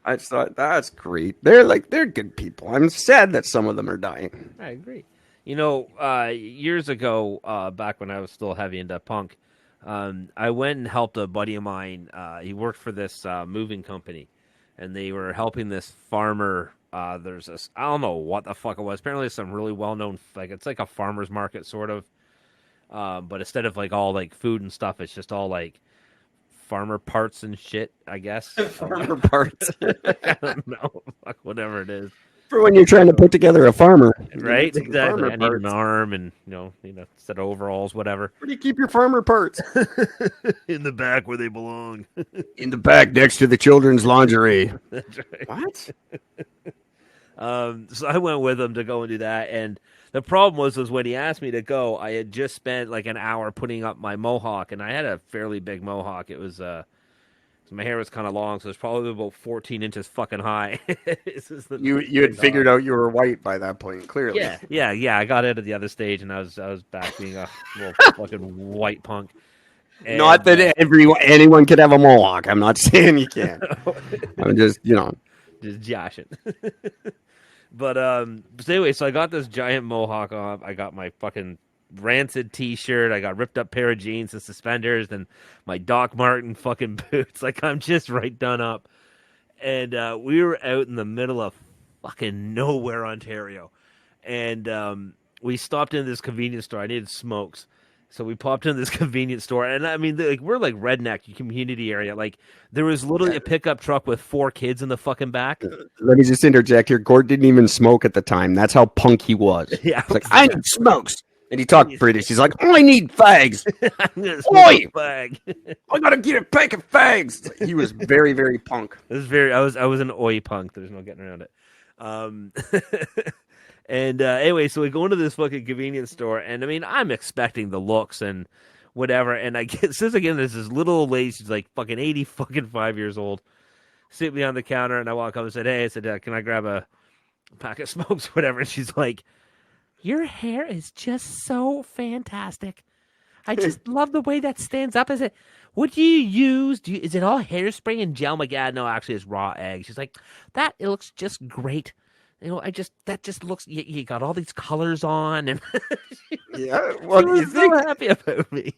I just thought that's great. They're good people. I'm sad that some of them are dying. I agree. Years ago, back when I was still heavy into punk, I went and helped a buddy of mine. He worked for this moving company, and they were helping this farmer. There's this, I don't know what the fuck it was. Apparently, it's some really well-known, like it's like a farmer's market sort of. But instead of like all like food and stuff, it's just all like farmer parts and shit, I guess. Farmer parts. I don't know. Fuck, whatever it is. For when you're trying to put together a farmer. Right? Exactly. I need parts. an arm and, set of overalls, whatever. Where do you keep your farmer parts? In the back where they belong. In the back next to the children's lingerie. That's right. What? So I went with him to go and do that. And the problem was when he asked me to go, I had just spent like an hour putting up my mohawk. And I had a fairly big mohawk. It was... my hair was kind of long, so it's probably about 14 inches fucking high. You had figured out you were white by that point, clearly. Yeah. I got out of the other stage, and I was back being a little fucking white punk. And, not that anyone could have a mohawk. I'm not saying you can't. I'm just, just joshing. But anyway, so I got this giant mohawk on. I got my fucking Rancid t-shirt, I got ripped up pair of jeans and suspenders, and my Doc Marten fucking boots. Like, I'm just right done up. And we were out in the middle of fucking nowhere, Ontario. And we stopped in this convenience store. I needed smokes. So we popped in this convenience store. And I mean, we're like redneck community area. Like, there was literally a pickup truck with 4 kids in the fucking back. Let me just interject here. Gord didn't even smoke at the time. That's how punk he was. Yeah. It's like, I need smokes. And he talked British. He's like, I need fags. I'm gonna smoke Oi! a fag. I gotta get a pack of fags. He was very, very punk. I was an oi punk. There's no getting around it. And anyway, so we go into this fucking convenience store, and I mean, I'm expecting the looks and whatever, and I get there's this little old lady. She's like fucking 5 years old, sitting behind the counter, and I walk up and said, "Hey," I said, "Can I grab a pack of smokes, whatever?" And she's like, "Your hair is just so fantastic. I just love the way that stands up. Is it? What do you use? Is it all hairspray and gel?" My God, no, actually, it's raw egg. She's like, it looks just great. That just looks. You got all these colors on, and yeah. Well, she was so happy about me.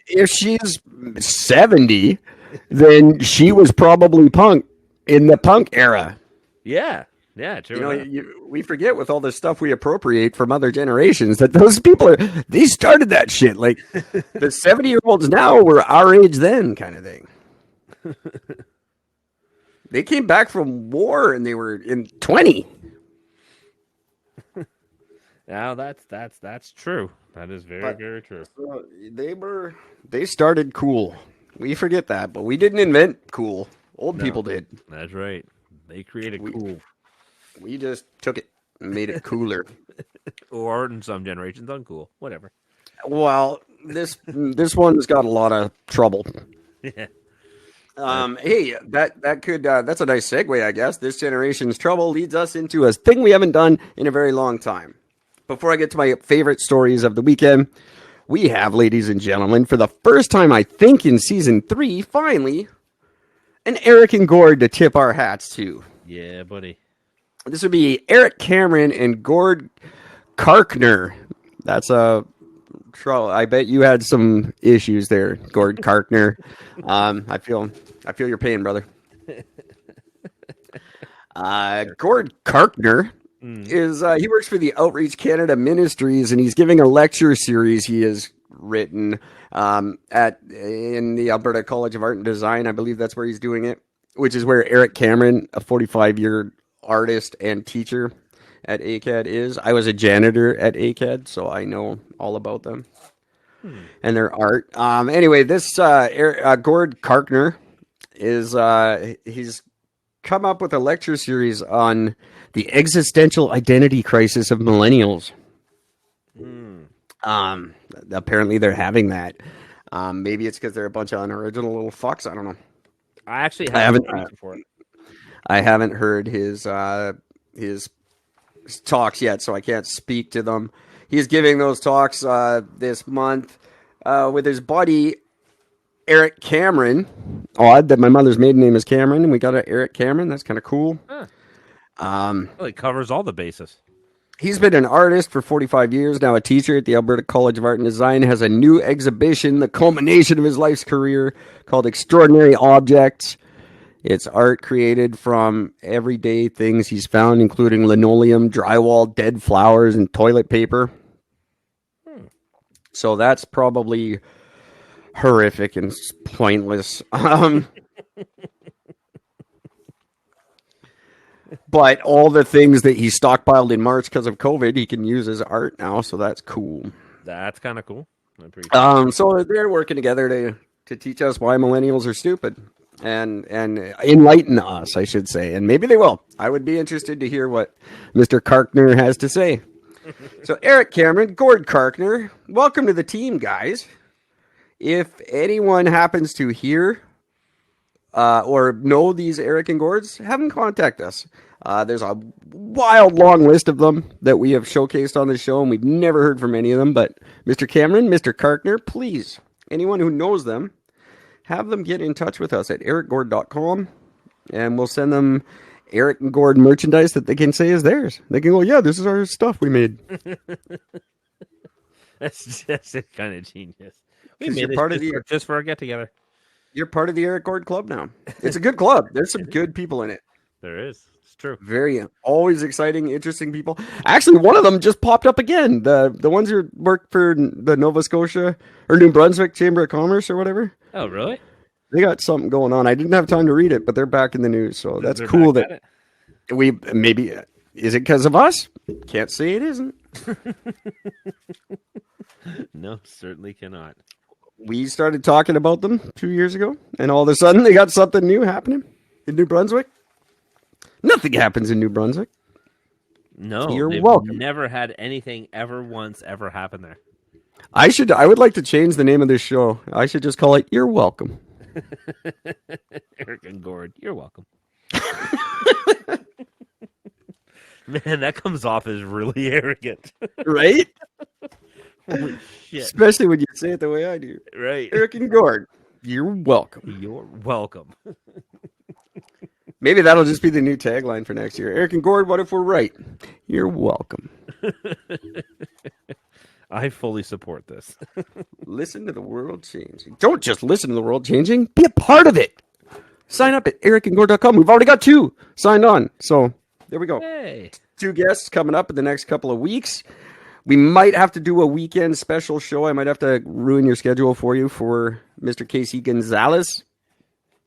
If she's 70, then she was probably punk in the punk era. Yeah. Yeah, true. We forget with all this stuff we appropriate from other generations that those people they started that shit. Like the 70-year-olds now were our age then, kind of thing. They came back from war and they were in 20. Now that's true. That is very true. They started cool. We forget that, but we didn't invent cool. Old people did. That's right. They created cool. We just took it and made it cooler. Or in some generations, uncool. Whatever. Well, this one's got a lot of trouble. Yeah. Hey, that's a nice segue, I guess. This generation's trouble leads us into a thing we haven't done in a very long time. Before I get to my favorite stories of the weekend, we have, ladies and gentlemen, for the first time, I think, in season 3, finally, an Eric and Gord to tip our hats to. Yeah, buddy. This would be Eric Cameron and Gord Karkner. That's a trouble. I bet you had some issues there, Gord Karkner. I feel your pain, brother. Gord Karkner is he works for the Outreach Canada Ministries, and he's giving a lecture series he has written in the Alberta College of Art and Design. I believe that's where he's doing it, which is where Eric Cameron, a 45-year artist and teacher at ACAD is. I was a janitor at ACAD, so I know all about them and their art. Anyway, this Gord Karkner is he's come up with a lecture series on the existential identity crisis of millennials. Apparently they're having that. Maybe it's because they're a bunch of unoriginal little fucks. I don't know. I actually haven't for it. I haven't heard his talks yet, so I can't speak to them. He's giving those talks this month with his buddy Eric Cameron. Odd that my mother's maiden name is Cameron, and we got an Eric Cameron. That's kind of cool. Huh. Well, it covers all the bases. He's been an artist for 45 years, now a teacher at the Alberta College of Art and Design, has a new exhibition, the culmination of his life's career, called Extraordinary Objects. It's art created from everyday things he's found, including linoleum, drywall, dead flowers, and toilet paper. So that's probably horrific and pointless. But all the things that he stockpiled in March because of COVID, he can use as art now, so that's cool. That's kind of cool. I appreciate it. So they're working together to teach us why millennials are stupid and enlighten us, I should say. And maybe they will. I would be interested to hear what Mr. Karkner has to say. So Eric Cameron, Gord Karkner, welcome to the team, guys. If anyone happens to hear or know these Eric and Gords, have them contact us. There's a wild long list of them that we have showcased on the show, and we've never heard from any of them. But Mr. Cameron, Mr. Karkner, please, anyone who knows them, have them get in touch with us at ericgord.com, and we'll send them Eric and Gord merchandise that they can say is theirs. They can go, yeah, this is our stuff we made. That's kind of genius. We 'Cause made you're it part of just for a get together. You're part of the Eric Gord Club now. It's a good club. There's some good people in it. There is. It's true. Very always exciting, interesting people. Actually, one of them just popped up again. The ones who work for the Nova Scotia or New Brunswick Chamber of Commerce or whatever. Oh, really? They got something going on. I didn't have time to read it, but they're back in the news. So that's They're cool back that at we maybe is it because of us? Can't say it isn't. No, certainly cannot. We started talking about them 2 years ago, and all of a sudden they got something new happening in New Brunswick. Nothing happens in New Brunswick. No, You're they've welcome. never had anything ever once ever happen there. I would like to change the name of this show. I should just call it You're Welcome. Eric and Gord, you're welcome. Man, that comes off as really arrogant. Right? Holy shit. Especially when you say it the way I do. Right. Eric and Gord, you're welcome. You're welcome. Maybe that'll just be the new tagline for next year. Eric and Gord, what if we're right? You're welcome. I fully support this. Listen to the world changing. Don't just listen to the world changing. Be a part of it. Sign up at ericandgord.com. We've already got 2 signed on. So there we go. Hey. 2 guests coming up in the next couple of weeks. We might have to do a weekend special show. I might have to ruin your schedule for you for Mr. Casey Gonzalez,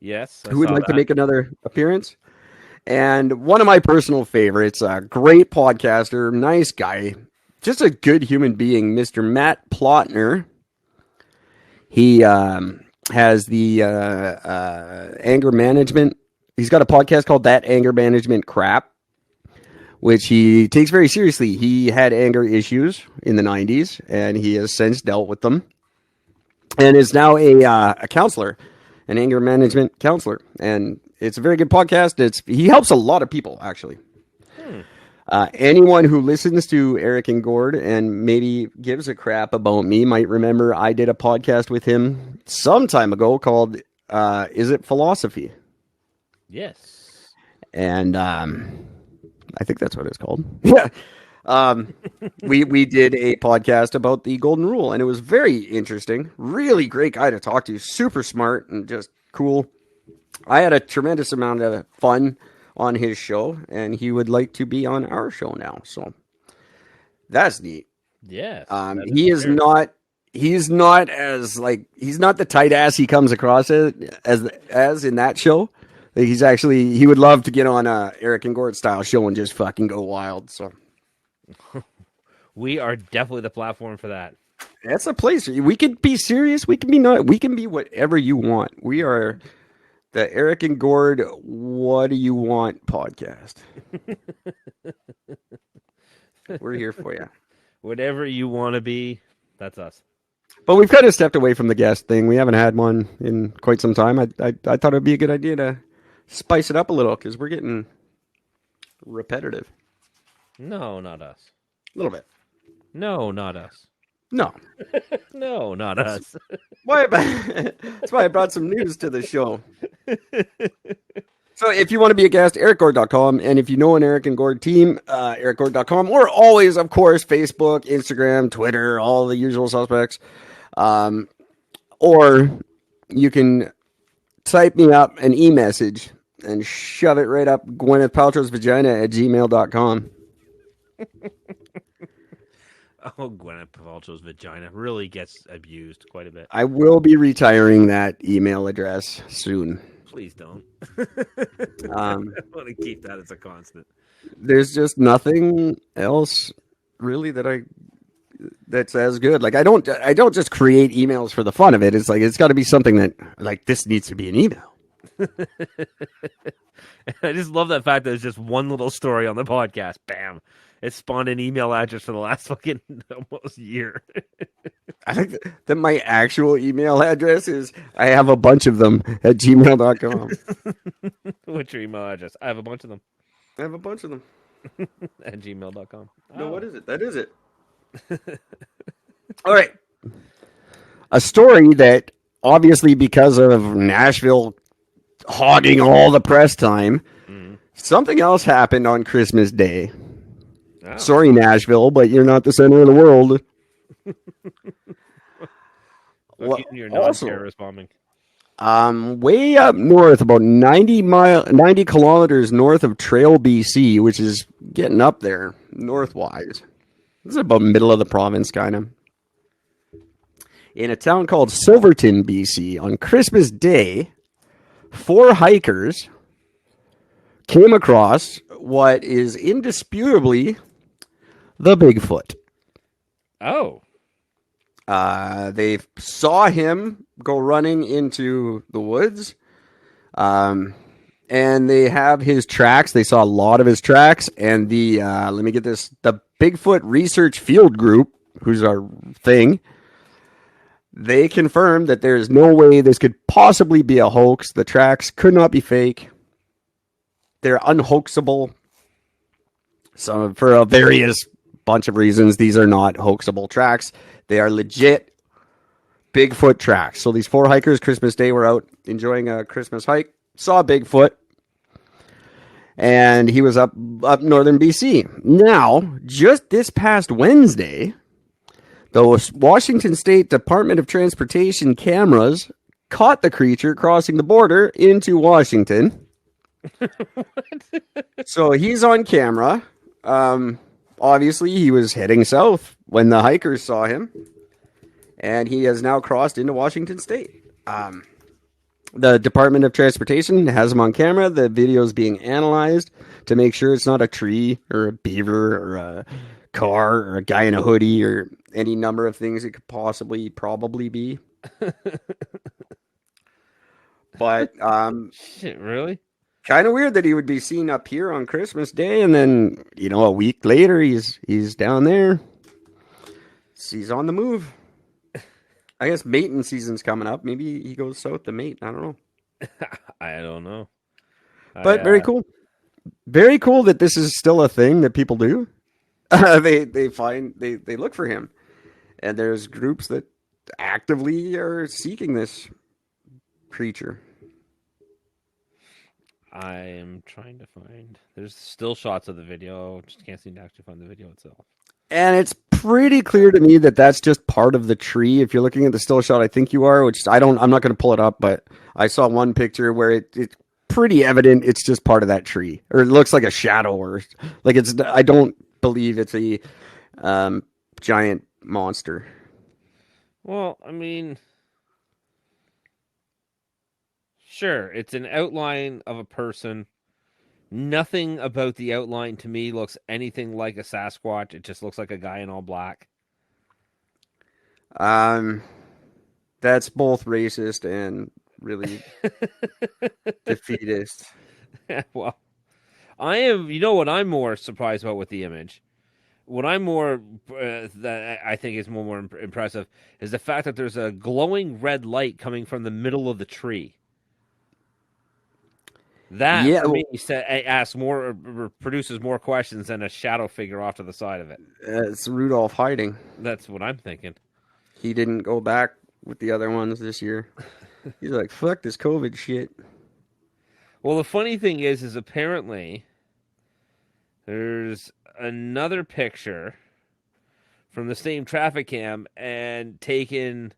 Yes. who would like to make another appearance. And one of my personal favorites, a great podcaster, nice guy, just a good human being, Mr. Matt Plotner. He has the anger management. He's got a podcast called That Anger Management Crap, which he takes very seriously. He had anger issues in the 90s, and he has since dealt with them, and is now a counselor, an anger management counselor. And it's a very good podcast. He helps a lot of people, actually. Anyone who listens to Eric and Gord and maybe gives a crap about me might remember I did a podcast with him some time ago called Is It Philosophy? Yes. And I think that's what it's called. Yeah. We did a podcast about the Golden Rule, and it was very interesting. Really great guy to talk to. Super smart and just cool. I had a tremendous amount of fun on his show, and he would like to be on our show now. So that's neat. Yes. He's not the tight ass he comes across as in that show. Like he would love to get on a Eric and Gord style show and just fucking go wild. So we are definitely the platform for that. that's a place. We can be serious. We can be not. We can be whatever you want. We are the Eric and Gord What Do You Want podcast. We're here for you. Whatever you want to be, that's us. But we've kind of stepped away from the guest thing. We haven't had one in quite some time. I thought it'd be a good idea to spice it up a little because we're getting repetitive. No, not us. A little bit. No, not us. No. No, not us. That's why I brought some news to the show. So if you want to be a guest, ericgord.com. And if you know an Eric and Gord team, ericgord.com. We're always, of course, Facebook, Instagram, Twitter, all the usual suspects. Or you can type me up an e-message and shove it right up Gwyneth Paltrow's vagina at gmail.com. Oh, Gwyneth Paltrow's vagina really gets abused quite a bit. I will be retiring that email address soon. Please don't. I want to keep that as a constant. There's just nothing else really that's as good. Like I don't just create emails for the fun of it. It's like it's got to be something that like this needs to be an email. I just love that fact that it's just one little story on the podcast. Bam. It spawned an email address for the last fucking almost year. I think that my actual email address is I have a bunch of them at gmail.com. What's your email address? I have a bunch of them. I have a bunch of them. At gmail.com. No, what is it? That is it. All right. A story that obviously because of Nashville hogging all the press time, something else happened on Christmas Day. Oh. Sorry, Nashville, but you're not the center of the world. You're non-terrorist bombing. Way up north, about 90 kilometers north of Trail, BC, which is getting up there northwise. This is about middle of the province, kind of. In a town called Silverton, BC, on Christmas Day, 4 hikers came across what is indisputably the Bigfoot. Oh. They saw him go running into the woods. And they have his tracks. They saw a lot of his tracks. And the Bigfoot Research Field Group, who's our thing, they confirmed that there's no way this could possibly be a hoax. The tracks could not be fake. They're unhoaxable. So for a various bunch of reasons, these are not hoaxable tracks. They are legit Bigfoot tracks. So these 4 hikers, Christmas Day, were out enjoying a Christmas hike, saw Bigfoot, and he was up northern BC. Now, just this past Wednesday, the Washington State Department of Transportation cameras caught the creature crossing the border into Washington. So he's on camera. Obviously, he was heading south when the hikers saw him, and he has now crossed into Washington State. The Department of Transportation has him on camera. The video is being analyzed to make sure it's not a tree or a beaver or a car or a guy in a hoodie or any number of things it could probably be. But shit, really? Kind of weird that he would be seen up here on Christmas Day, and then a week later he's down there. He's on the move. I guess mating season's coming up. Maybe he goes south to mate. I don't know. I don't know. But very cool. Very cool that this is still a thing that people do. They look for him, and there's groups that actively are seeking this creature. I am trying to find. There's still shots of the video. Just can't seem to actually find the video itself. And it's pretty clear to me that that's just part of the tree. If you're looking at the still shot, I think you are. I'm not going to pull it up, but I saw one picture where it's pretty evident it's just part of that tree, or it looks like a shadow, or like it's. I don't believe it's a giant monster. Well, I mean, sure, it's an outline of a person. Nothing about the outline to me looks anything like a Sasquatch. It just looks like a guy in all black. That's both racist and really defeatist. Well, I am. You know what I'm more surprised about with the image? What I'm more that I think is more impressive is the fact that there's a glowing red light coming from the middle of the tree. That for me asks more, or produces more questions than a shadow figure off to the side of it. It's Rudolph hiding. That's what I'm thinking. He didn't go back with the other ones this year. He's like, fuck this COVID shit. Well, the funny thing is apparently there's another picture from the same traffic cam and taken.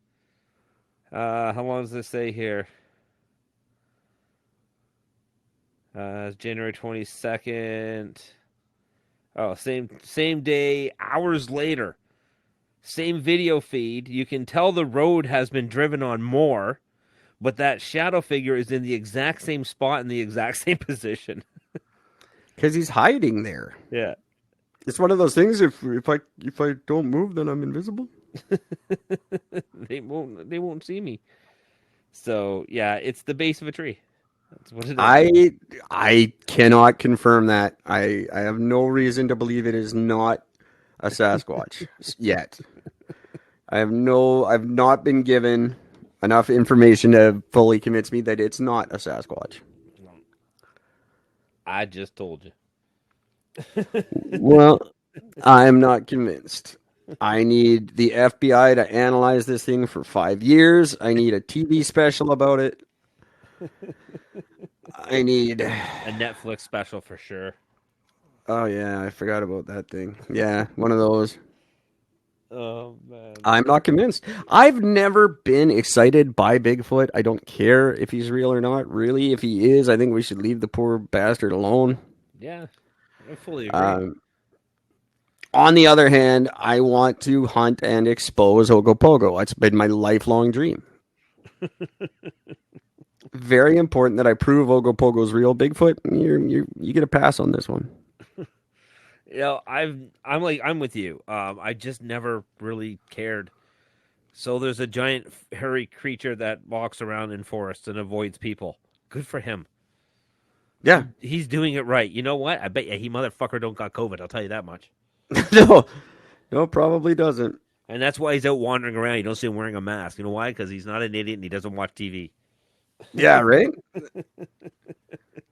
How long does this say here? January 22nd. Oh, same day, hours later. Same video feed. You can tell the road has been driven on more, but that shadow figure is in the exact same spot in the exact same position. Because he's hiding there. Yeah. It's one of those things. If I don't move, then I'm invisible. They won't see me. So yeah, it's the base of a tree. That's what it is. I cannot confirm that. I have no reason to believe it is not a Sasquatch yet. I've not been given enough information to fully convince me that it's not a Sasquatch. I just told you. Well, I'm not convinced. I need the FBI to analyze this thing for 5 years. I need a TV special about it. I need a Netflix special for sure. Oh yeah, I forgot about that thing. Yeah, one of those. Oh man. I'm not convinced. I've never been excited by Bigfoot. I don't care if he's real or not. Really, if he is, I think we should leave the poor bastard alone. Yeah, I fully agree. On the other hand, I want to hunt and expose Ogopogo. That's been my lifelong dream. Very important that I prove Ogopogo's real. Bigfoot, you get a pass on this one. You know, I'm with you. I just never really cared. So there's a giant hairy creature that walks around in forests and avoids people. Good for him. Yeah, he's doing it right. You know what? I bet you he motherfucker don't got COVID. I'll tell you that much. No, probably doesn't. And that's why he's out wandering around. You don't see him wearing a mask. You know why? Because he's not an idiot and he doesn't watch TV. Yeah, right?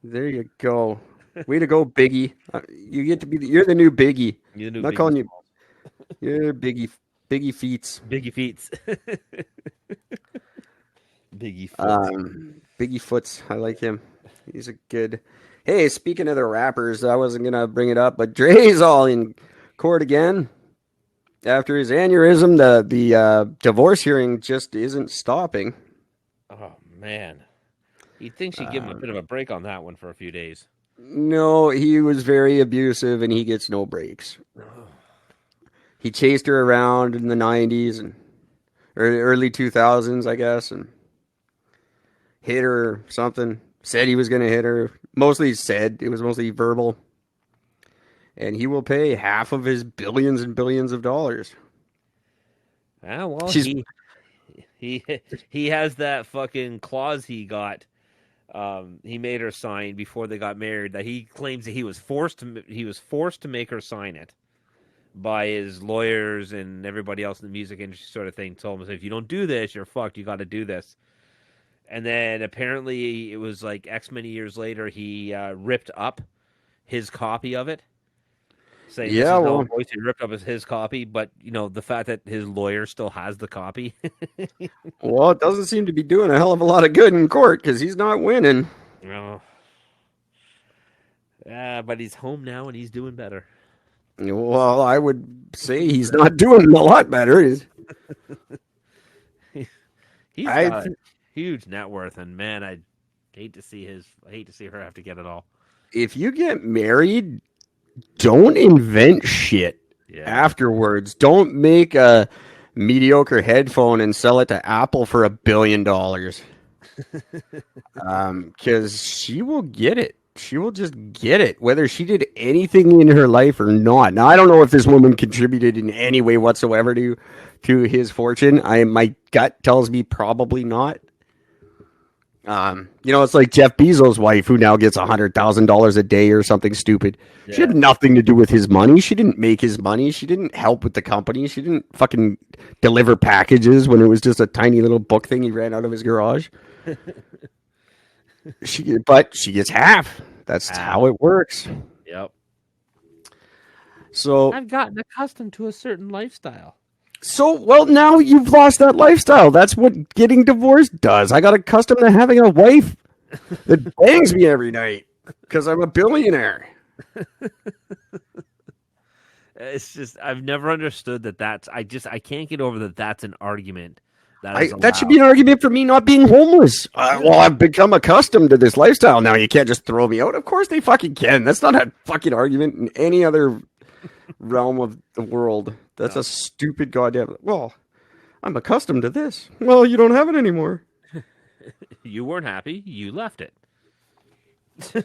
There you go. Way to go, Biggie. You get to be you're the new Biggie. You're the new I'm not Biggie. calling you. You're Biggie Feets. Biggie Feets. Biggie Foots. Biggie Foots. I like him. He's a good. Hey, speaking of the rappers, I wasn't gonna bring it up, but Dre's all in court again after his aneurysm. The divorce hearing just isn't stopping. Oh man, you'd think she'd give him a bit of a break on that one for a few days. No, he was very abusive, and he gets no breaks. He chased her around in the 90s and early 2000s, I guess, and hit her or something. Said he was going to hit her. Mostly said. It was mostly verbal. And he will pay half of his billions and billions of dollars. Ah, well, he has that fucking clause he got. He made her sign before they got married. That he claims that he was forced to make her sign it by his lawyers and everybody else in the music industry, sort of thing. Told him, if you don't do this, you're fucked. You got to do this. And then apparently it was like X many years later, he ripped up his copy of it. Saying, he ripped up his copy, but you know the fact that his lawyer still has the copy. Well, it doesn't seem to be doing a hell of a lot of good in court because he's not winning. No. But he's home now and he's doing better. Well, I would say he's not doing a lot better. He's got a huge net worth, and man, I hate to see her have to get it all. If you get married, don't invent shit afterwards. Don't make a mediocre headphone and sell it to Apple for $1 billion. Because she will get it. She will just get it, whether she did anything in her life or not. Now, I don't know if this woman contributed in any way whatsoever to his fortune. My gut tells me probably not. It's like Jeff Bezos' wife, who now gets $100,000 a day or something stupid. Yeah. She had nothing to do with his money. She didn't make his money. She didn't help with the company. She didn't fucking deliver packages when it was just a tiny little book thing he ran out of his garage. But she gets half. That's how it works. Yep. So I've gotten accustomed to a certain lifestyle. So, well, now you've lost that lifestyle. That's what getting divorced does. I got accustomed to having a wife that bangs me every night because I'm a billionaire. It's just I've never understood that. I can't get over that. That's an argument that is That should be an argument for me not being homeless. Well, I've become accustomed to this lifestyle now. You can't just throw me out. Of course they fucking can. That's not a fucking argument in any other realm of the world. That's a stupid goddamn. Well, I'm accustomed to this. Well, you don't have it anymore. You weren't happy. You left it.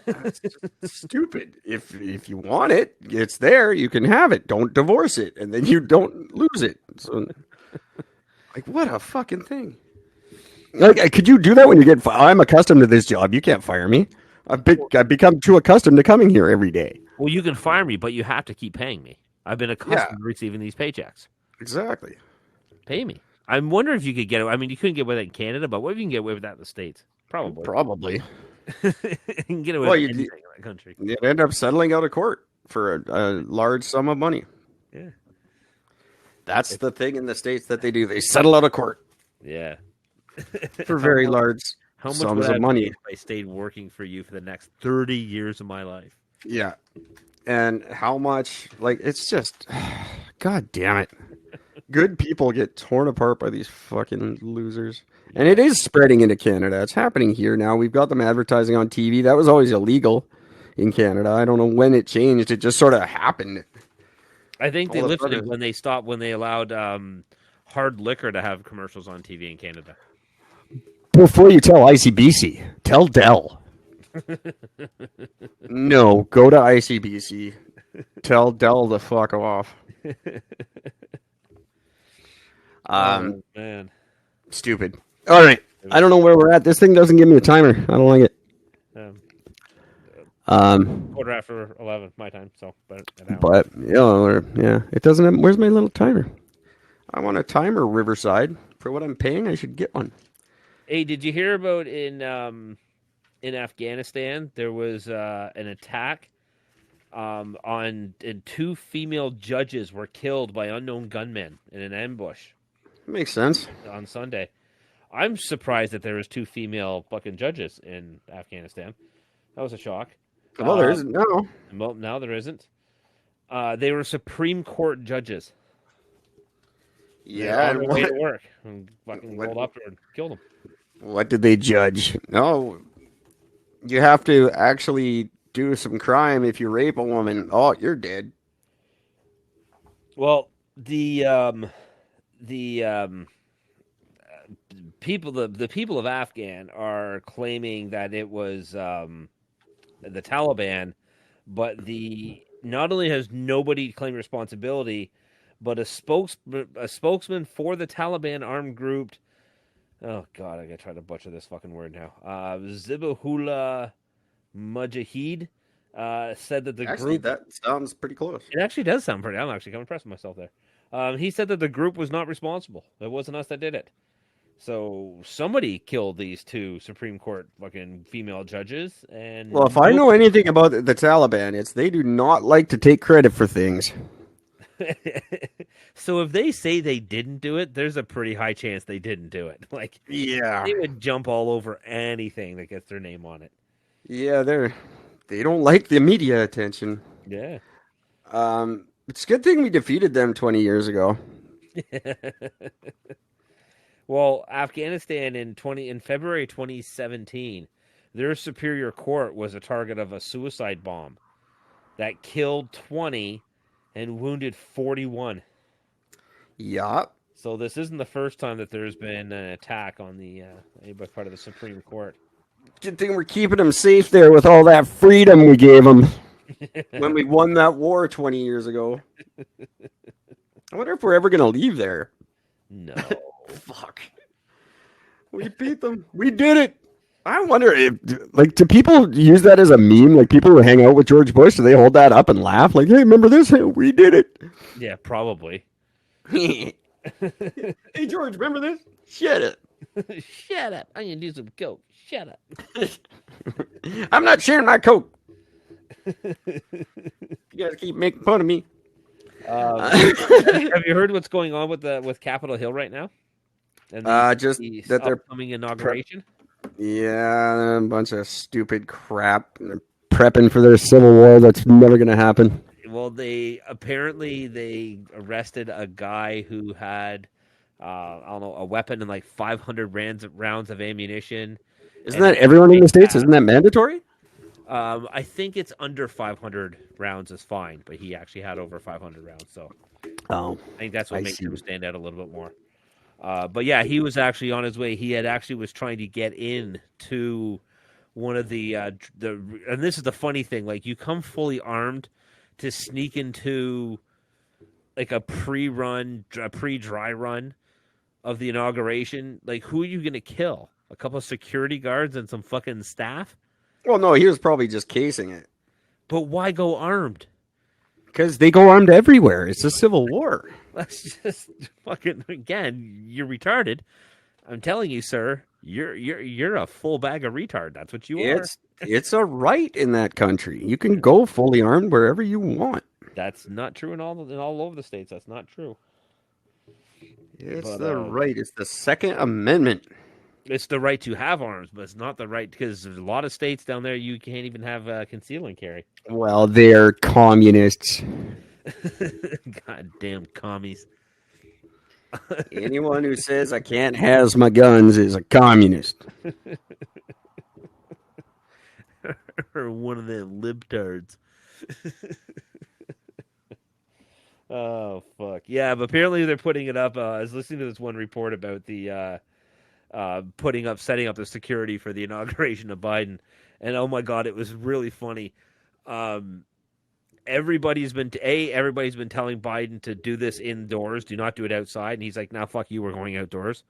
That's stupid. If you want it, it's there. You can have it. Don't divorce it, and then you don't lose it. So, like, what a fucking thing. Like, could you do that when you get? I'm accustomed to this job. You can't fire me. I've become too accustomed to coming here every day. Well, you can fire me, but you have to keep paying me. I've been accustomed to receiving these paychecks. Exactly. Pay me. I'm wondering if you could get it. I mean, you couldn't get away with that in Canada, but what if you can get away with that in the States? Probably. You can get away with anything in that country. You'd end up settling out of court for a large sum of money. Yeah. That's the thing in the States that they do. They settle out of court. Yeah. For very large How much sums would I of money. pay if I stayed working for you for the next 30 years of my life? Yeah. And how much, like, it's just, God damn it. Good people get torn apart by these fucking losers. And it is spreading into Canada. It's happening here now. We've got them advertising on TV. That was always illegal in Canada. I don't know when it changed. It just sort of happened. I think they lifted it when they allowed hard liquor to have commercials on TV in Canada. Before you tell ICBC, tell Dell. No, go to ICBC. Tell Dell to fuck off. Oh, man. Stupid. All right. I don't know where we're at. This thing doesn't give me a timer. I don't like it. 11:15 my time. So, but yeah, it doesn't have, where's my little timer? I want a timer, Riverside. For what I'm paying, I should get one. Hey, did you hear about in Afghanistan there was an attack and two female judges were killed by unknown gunmen in an ambush. Makes sense. On Sunday. I'm surprised that there was two female fucking judges in Afghanistan. That was a shock. Well, there isn't now. Well, now there isn't. They were Supreme Court judges. Yeah. On their way to work. And fucking rolled up and killed them. What did they judge? No. You have to actually do some crime if you rape a woman. Oh, you're dead. Well, the people of Afghan are claiming that it was the Taliban, but not only has nobody claimed responsibility, but a spokesman for the Taliban armed group. Oh God, I gotta try to butcher this fucking word now. Zibahullah Mujahid said that the group. That sounds pretty close. It actually does sound pretty. I'm actually kind of impressed with myself there. He said that the group was not responsible. It wasn't us that did it. So somebody killed these two Supreme Court fucking female judges. And well, if I know anything about the Taliban, it's they do not like to take credit for things. So if they say they didn't do it, there's a pretty high chance they didn't do it. Like, yeah, they would jump all over anything that gets their name on it. Yeah, they don't like the media attention. Yeah. It's a good thing we defeated them 20 years ago. Well, Afghanistan in February 2017, their superior court was a target of a suicide bomb that killed 20 and wounded 41. Yeah. So this isn't the first time that there's been an attack on by part of the Supreme Court. Good thing we're keeping them safe there with all that freedom we gave them when we won that war 20 years ago. I wonder if we're ever going to leave there. No. Fuck. We beat them. We did it. I wonder if, like, do people use that as a meme? Like, people who hang out with George Bush, do they hold that up and laugh? Like, hey, remember this? We did it. Yeah, probably. Hey, George, remember this? Shut up. Shut up. I'm going to do some coke. Shut up. I'm not sharing my coke. You guys keep making fun of me. Have you heard what's going on with Capitol Hill right now? And just that they're upcoming inauguration. Yeah, a bunch of stupid crap. They're prepping for their civil war that's never going to happen. Well, they arrested a guy who had I don't know, a weapon and like 500 rounds of ammunition. Isn't that everyone in the States? Isn't that mandatory? I think it's under 500 rounds is fine, but he actually had over 500 rounds, so I think that's what makes him stand out a little bit more. But yeah, he was actually on his way. He had actually was trying to get in to one of the and this is the funny thing, like you come fully armed to sneak into like a pre-dry run of the inauguration. Like, who are you going to kill? A couple of security guards and some fucking staff? Well, no, he was probably just casing it. But why go armed? Because they go armed everywhere. It's a civil war. That's just fucking, again, you're retarded. I'm telling you, sir, you're a full bag of retard. That's what you are. It's a right in that country. You can go fully armed wherever you want. That's not true in all over the states. That's not true. It's right. It's the Second Amendment. It's the right to have arms, but it's not the right, because there's a lot of states down there you can't even have conceal and carry. Well, they're communists. Goddamn commies. Anyone who says I can't has my guns is a communist. Or one of them libtards. Oh, fuck. Yeah, but apparently they're putting it up. I was listening to this one report about the setting up the security for the inauguration of Biden. And oh my God, it was really funny. Everybody's been telling Biden to do this indoors. Do not do it outside. And he's like, "Now, fuck you. We're going outdoors."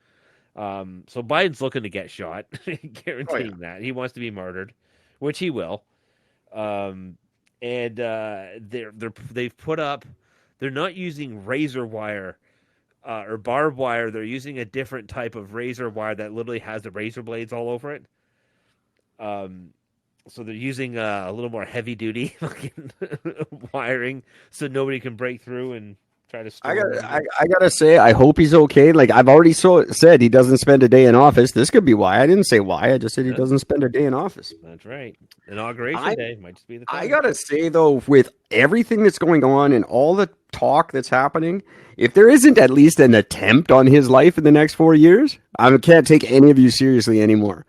So Biden's looking to get shot, guaranteeing that he wants to be murdered, which he will. And they've put up. They're not using razor wire or barbed wire. They're using a different type of razor wire that literally has the razor blades all over it. So they're using a little more heavy duty fucking wiring, so nobody can break through and try to. I gotta say, I hope he's okay. Like I've already said, he doesn't spend a day in office. This could be why. I didn't say why. I just said he doesn't spend a day in office. That's right. Inauguration day might just be the time. I gotta say though, with everything that's going on and all the talk that's happening, if there isn't at least an attempt on his life in the next 4 years, I can't take any of you seriously anymore.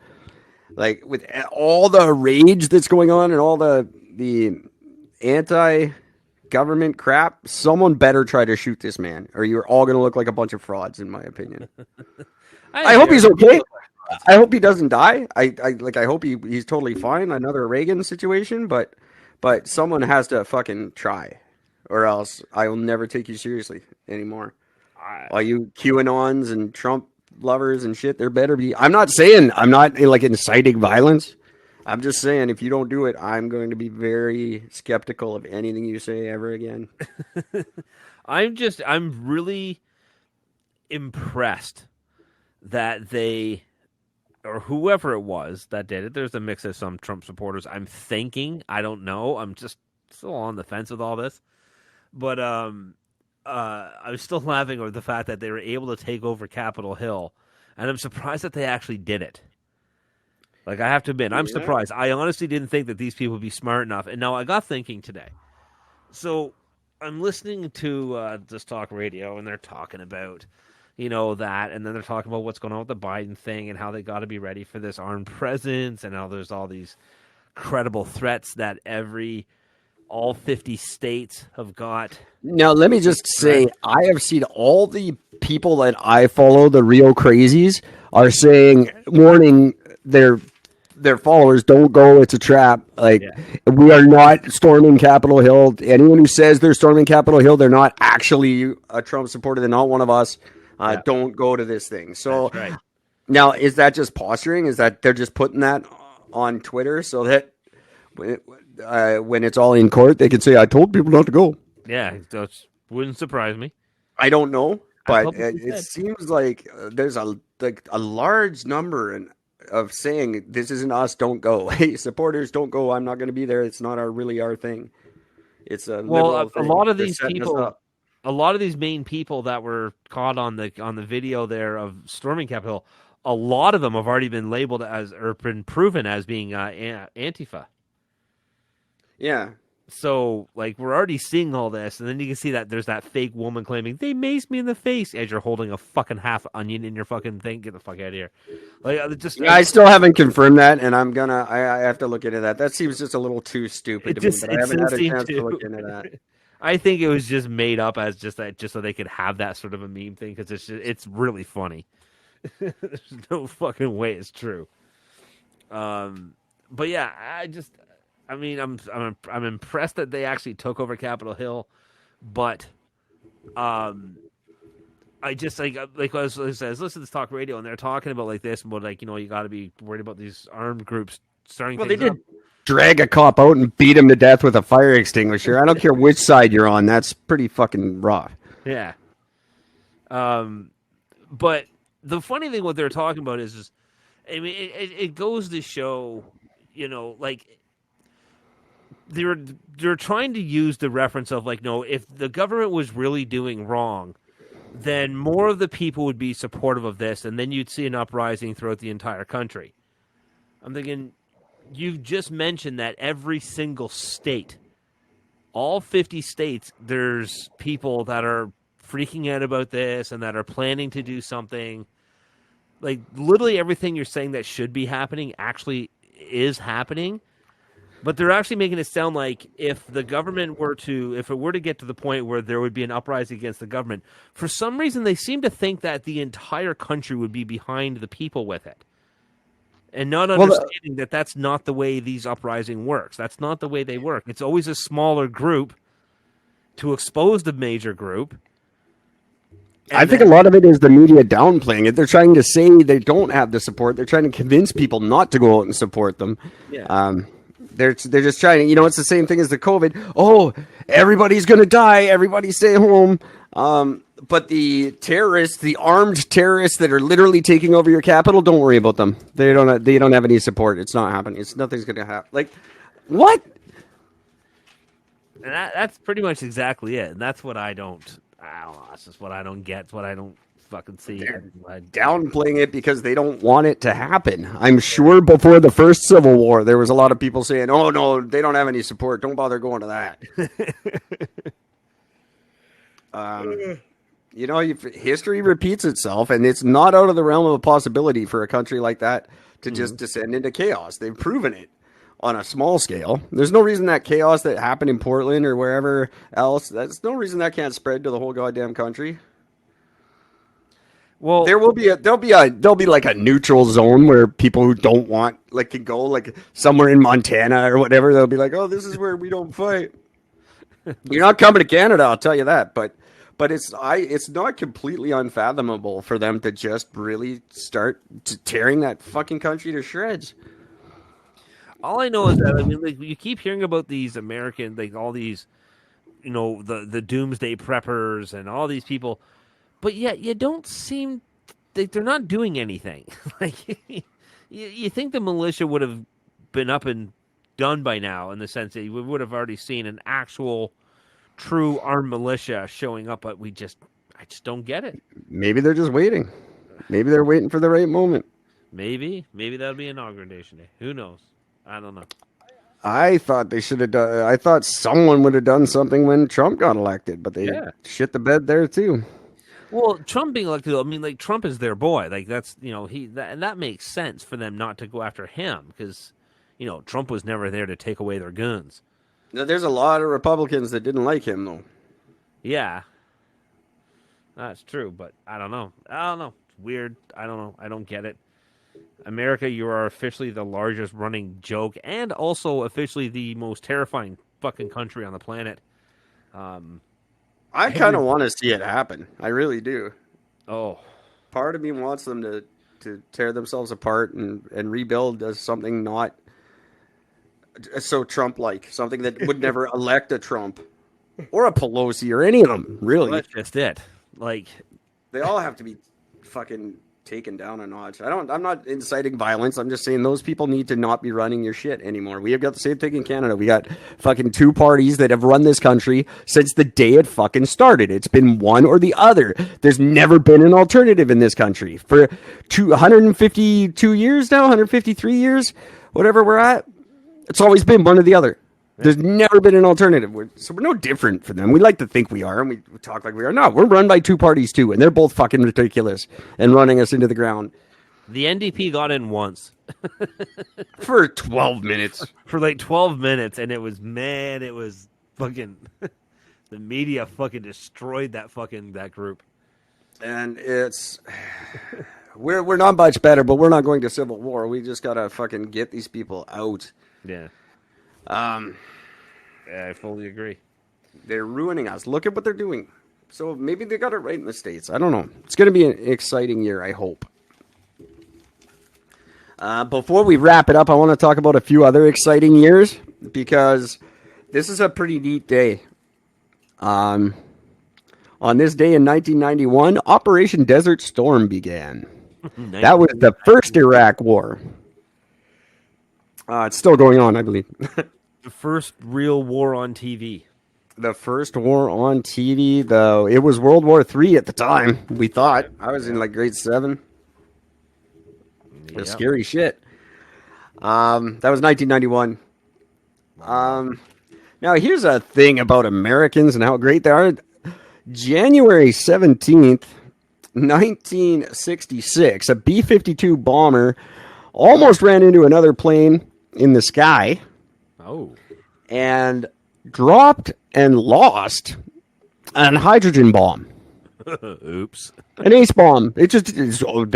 Like with all the rage that's going on and all the anti-government crap, someone better try to shoot this man, or you're all going to look like a bunch of frauds, in my opinion. I hope he's okay. I hope he doesn't die. I hope he's totally fine. Another Reagan situation, but someone has to fucking try, or else I will never take you seriously anymore. All you QAnons and Trump lovers and shit, there better be. I'm not saying I'm not like inciting violence. I'm just saying if you don't do it, I'm going to be very skeptical of anything you say ever again. I'm really impressed that they, or whoever it was that did it, there's a mix of some Trump supporters. I don't know. I'm just still on the fence with all this. But I was still laughing over the fact that they were able to take over Capitol Hill, and I'm surprised that they actually did it. Like, I have to admit, I'm surprised. I honestly didn't think that these people would be smart enough. And now I got thinking today. So I'm listening to this talk radio, and they're talking about, that, and then they're talking about what's going on with the Biden thing and how they got to be ready for this armed presence, and how there's all these credible threats that all 50 states have got. Now, let me just say, I have seen all the people that I follow, the real crazies, are warning their followers, don't go, it's a trap. We are not storming Capitol Hill. Anyone who says they're storming Capitol Hill, they're not actually a Trump supporter. They're not one of us. Don't go to this thing. So now, is that just posturing? Is that they're just putting that on Twitter so that when it's all in court, they can say, I told people not to go? Yeah, that wouldn't surprise me. I don't know, but it seems like there's a large number of saying, this isn't us, don't go. Hey, supporters, don't go. I'm not going to be there. It's not really our thing. It's a lot of these people, a lot of these main people that were caught on the video there of storming Capitol, a lot of them have already been labeled as or been proven as being Antifa. Yeah. So, like, we're already seeing all this, and then you can see that there's that fake woman claiming, they maced me in the face, as you're holding a fucking half onion in your fucking thing. Get the fuck out of here. Like, I still haven't confirmed that, and I have to look into that. That seems just a little too stupid to me, but I haven't had a chance to look into that. I think it was just made up as just so they could have that sort of a meme thing, because it's really funny. There's no fucking way it's true. But yeah, I'm impressed that they actually took over Capitol Hill, but I just like I was listening to this talk radio, and they're talking about like this, about like, you got to be worried about these armed groups starting. Well, they did drag a cop out and beat him to death with a fire extinguisher. I don't care which side you're on. That's pretty fucking rough. Yeah. But the funny thing what they're talking about is I mean, it goes to show, like, they're trying to use the reference of like, no, if the government was really doing wrong, then more of the people would be supportive of this, and then you'd see an uprising throughout the entire country. I'm thinking, you've just mentioned that every single state, all 50 states, there's people that are freaking out about this and that are planning to do something. Like, literally everything you're saying that should be happening actually is happening. But they're actually making it sound like if the government if it were to get to the point where there would be an uprising against the government, for some reason they seem to think that the entire country would be behind the people with it. And not understanding that that's not the way these uprising works. That's not the way they work. It's always a smaller group to expose the major group. I think a lot of it is the media downplaying it. They're trying to say they don't have the support. They're trying to convince people not to go out and support them. Yeah. They're just trying to, it's the same thing as the COVID. Oh, everybody's going to die. Everybody stay home. But the terrorists, the armed terrorists that are literally taking over your capital, don't worry about them. They don't have any support. It's not happening. Nothing's going to happen. Like, what? And that's pretty much exactly it. And that's what I don't know. That's just what I don't get. It's what I don't fucking see. They're downplaying it because they don't want it to happen. I'm sure before the first Civil War, there was a lot of people saying, oh, no, they don't have any support. Don't bother going to that. History repeats itself, and it's not out of the realm of a possibility for a country like that to just descend into chaos. They've proven it on a small scale. There's no reason that chaos that happened in Portland or wherever else, there's no reason that can't spread to the whole goddamn country. Well, there'll be like a neutral zone where people who don't want can go like somewhere in Montana or whatever. They'll be like, oh, this is where we don't fight. You're not coming to Canada, I'll tell you that. But it's not completely unfathomable for them to just really start tearing that fucking country to shreds. All I know is that you keep hearing about these American, all these, the doomsday preppers and all these people. But yet you don't seem like they're not doing anything. You think the militia would have been up and done by now, in the sense that we would have already seen an actual, true armed militia showing up. But I just don't get it. Maybe they're just waiting. Maybe they're waiting for the right moment. Maybe that'll be inauguration day. Who knows? I don't know. I thought they should have done. I thought someone would have done something when Trump got elected, but they shit the bed there too. Well, Trump being elected, Trump is their boy. That's, and that makes sense for them not to go after him because, Trump was never there to take away their guns. There's a lot of Republicans that didn't like him, though. Yeah. That's true, but I don't know. It's weird. I don't know. I don't get it. America, you are officially the largest running joke and also officially the most terrifying fucking country on the planet. I kind of want to see it happen. I really do. Oh. Part of me wants them to tear themselves apart and rebuild as something not so Trump-like, something that would never elect a Trump or a Pelosi or any of them, really. Well, that's just it. They all have to be fucking taken down a notch. I'm not inciting violence. I'm just saying those people need to not be running your shit anymore. We have got the same thing in Canada. We got fucking two parties that have run this country since the day it fucking started. It's been one or the other. There's never been an alternative in this country for 152 years now, 153 years, whatever we're at. It's always been one or the other. There's never been an alternative. So we're no different for them. We like to think we are, and we talk like we are. No, we're run by two parties, too, and they're both fucking ridiculous and running us into the ground. The NDP got in once. For 12 minutes. For like 12 minutes, and it was fucking... the media fucking destroyed that group. And it's... We're not much better, but we're not going to civil war. We just gotta fucking get these people out. Yeah. Yeah, I fully agree. They're ruining us. Look at what they're doing. So maybe they got it right in the States. I don't know. It's going to be an exciting year, I hope. Before we wrap it up, I want to talk about a few other exciting years because this is a pretty neat day. On this day in 1991, Operation Desert Storm began. That was the first Iraq war. It's still going on, I believe. The first real war on TV. The first war on TV, though. It was World War III at the time, we thought. I was in like grade 7. It was scary shit. That was 1991. Now, here's a thing about Americans and how great they are. January 17th, 1966, a B-52 bomber almost ran into another plane in the sky. Oh. And dropped and lost an hydrogen bomb. Oops. An ace bomb. They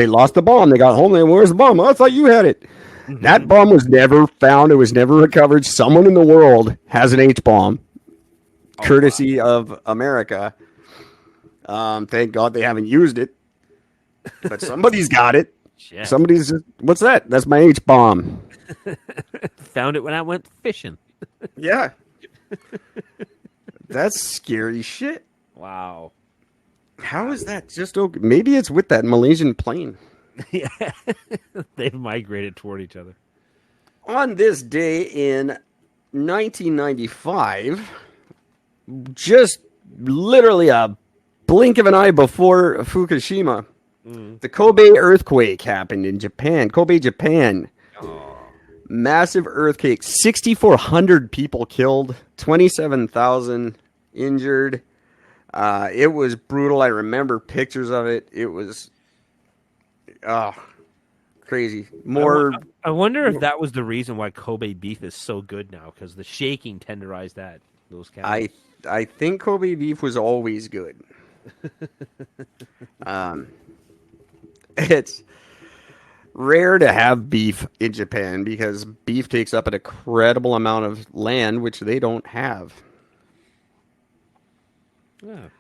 lost the bomb. They got home. Where's the bomb? I thought you had it. That bomb was never found. It was never recovered. Someone in the world has an H bomb, courtesy of America. Thank God they haven't used it, but somebody's got it. Shit. What's that? That's my H bomb. Found it when I went fishing. Yeah. That's scary shit. Wow. How is that just okay? Maybe it's with that Malaysian plane. Yeah. They've migrated toward each other. On this day in 1995, just literally a blink of an eye before Fukushima, the Kobe earthquake happened in Japan. Kobe, Japan. Massive earthquake. 6,400 people killed. 27,000 injured. It was brutal. I remember pictures of it. It was crazy. I wonder if that was the reason why Kobe beef is so good now, because the shaking tenderized those cows. I think Kobe beef was always good. It's rare to have beef in Japan because beef takes up an incredible amount of land, which they don't have. Yeah.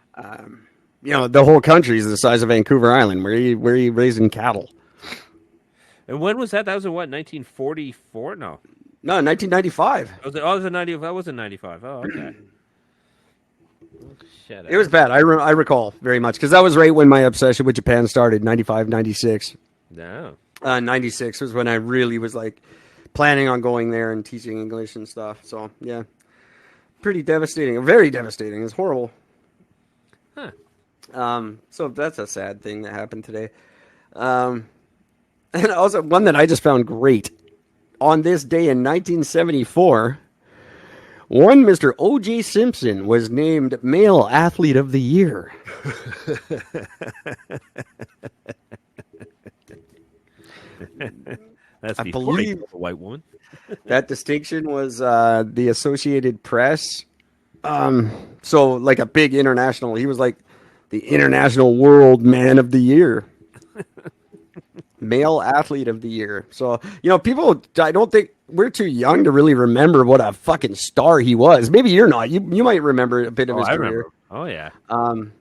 The whole country is the size of Vancouver Island. Where are you raising cattle? And when was that? That was in what, 1944? No, 1995. That was in 95. Oh, okay. Shut up. It was bad. I recall very much because that was right when my obsession with Japan started. 95, 96. No. 96 was when I really was like planning on going there and teaching English and stuff. So yeah, pretty devastating. Very devastating. It's horrible. Huh. So that's a sad thing that happened today. And also one that I just found great. On this day in 1974, one Mr. O.J. Simpson was named Male Athlete of the Year. That's I before believe he was a white woman. that distinction was the Associated Press. So like a big international, he was like the International World Man of the Year. Male Athlete of the Year. So, people, I don't think we're too young to really remember what a fucking star he was. Maybe you're not. You might remember a bit of his career. Remember. Oh, yeah. I'm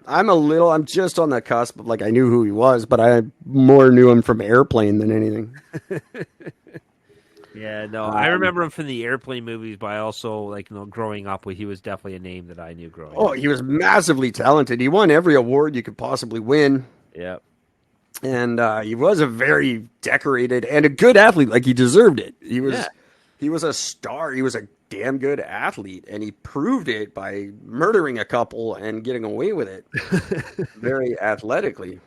just on the cusp of, I knew who he was, but I more knew him from Airplane than anything. Yeah, no, I remember him from the Airplane movies, but I also, growing up, he was definitely a name that I knew growing up. Oh, he was massively talented. He won every award you could possibly win. Yep. And he was a very decorated and a good athlete. Like, he deserved it. He was a star. He was a damn good athlete, and he proved it by murdering a couple and getting away with it very athletically.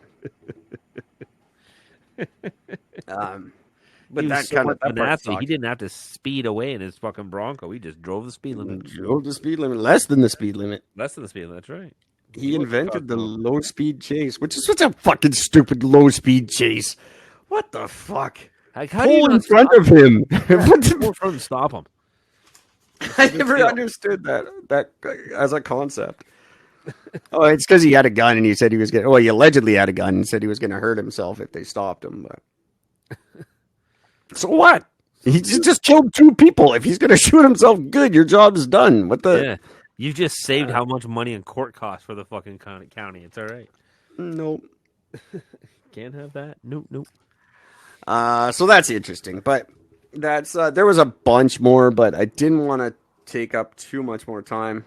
But He was that so kind much of of an athlete. He didn't have to speed away in his fucking Bronco. He just drove the speed limit. drove the speed limit, less than the speed limit. Less than the speed limit. That's right. He invented the low speed chase, which is such a fucking stupid low speed chase. What the fuck? Like, how do you Pull in not front stop of him. What the- Pull in front and stop him. I never understood that as a concept. Oh, it's because he had a gun and he said he was going. Oh, he allegedly had a gun and said he was going to hurt himself if they stopped him. But so what? He just killed 2 people. If he's going to shoot himself, good. Your job's done. What the? Yeah, you've just saved how much money in court costs for the fucking county. It's all right. Nope. Can't have that. Nope. So that's interesting, but that's there was a bunch more, but I didn't want to take up too much more time.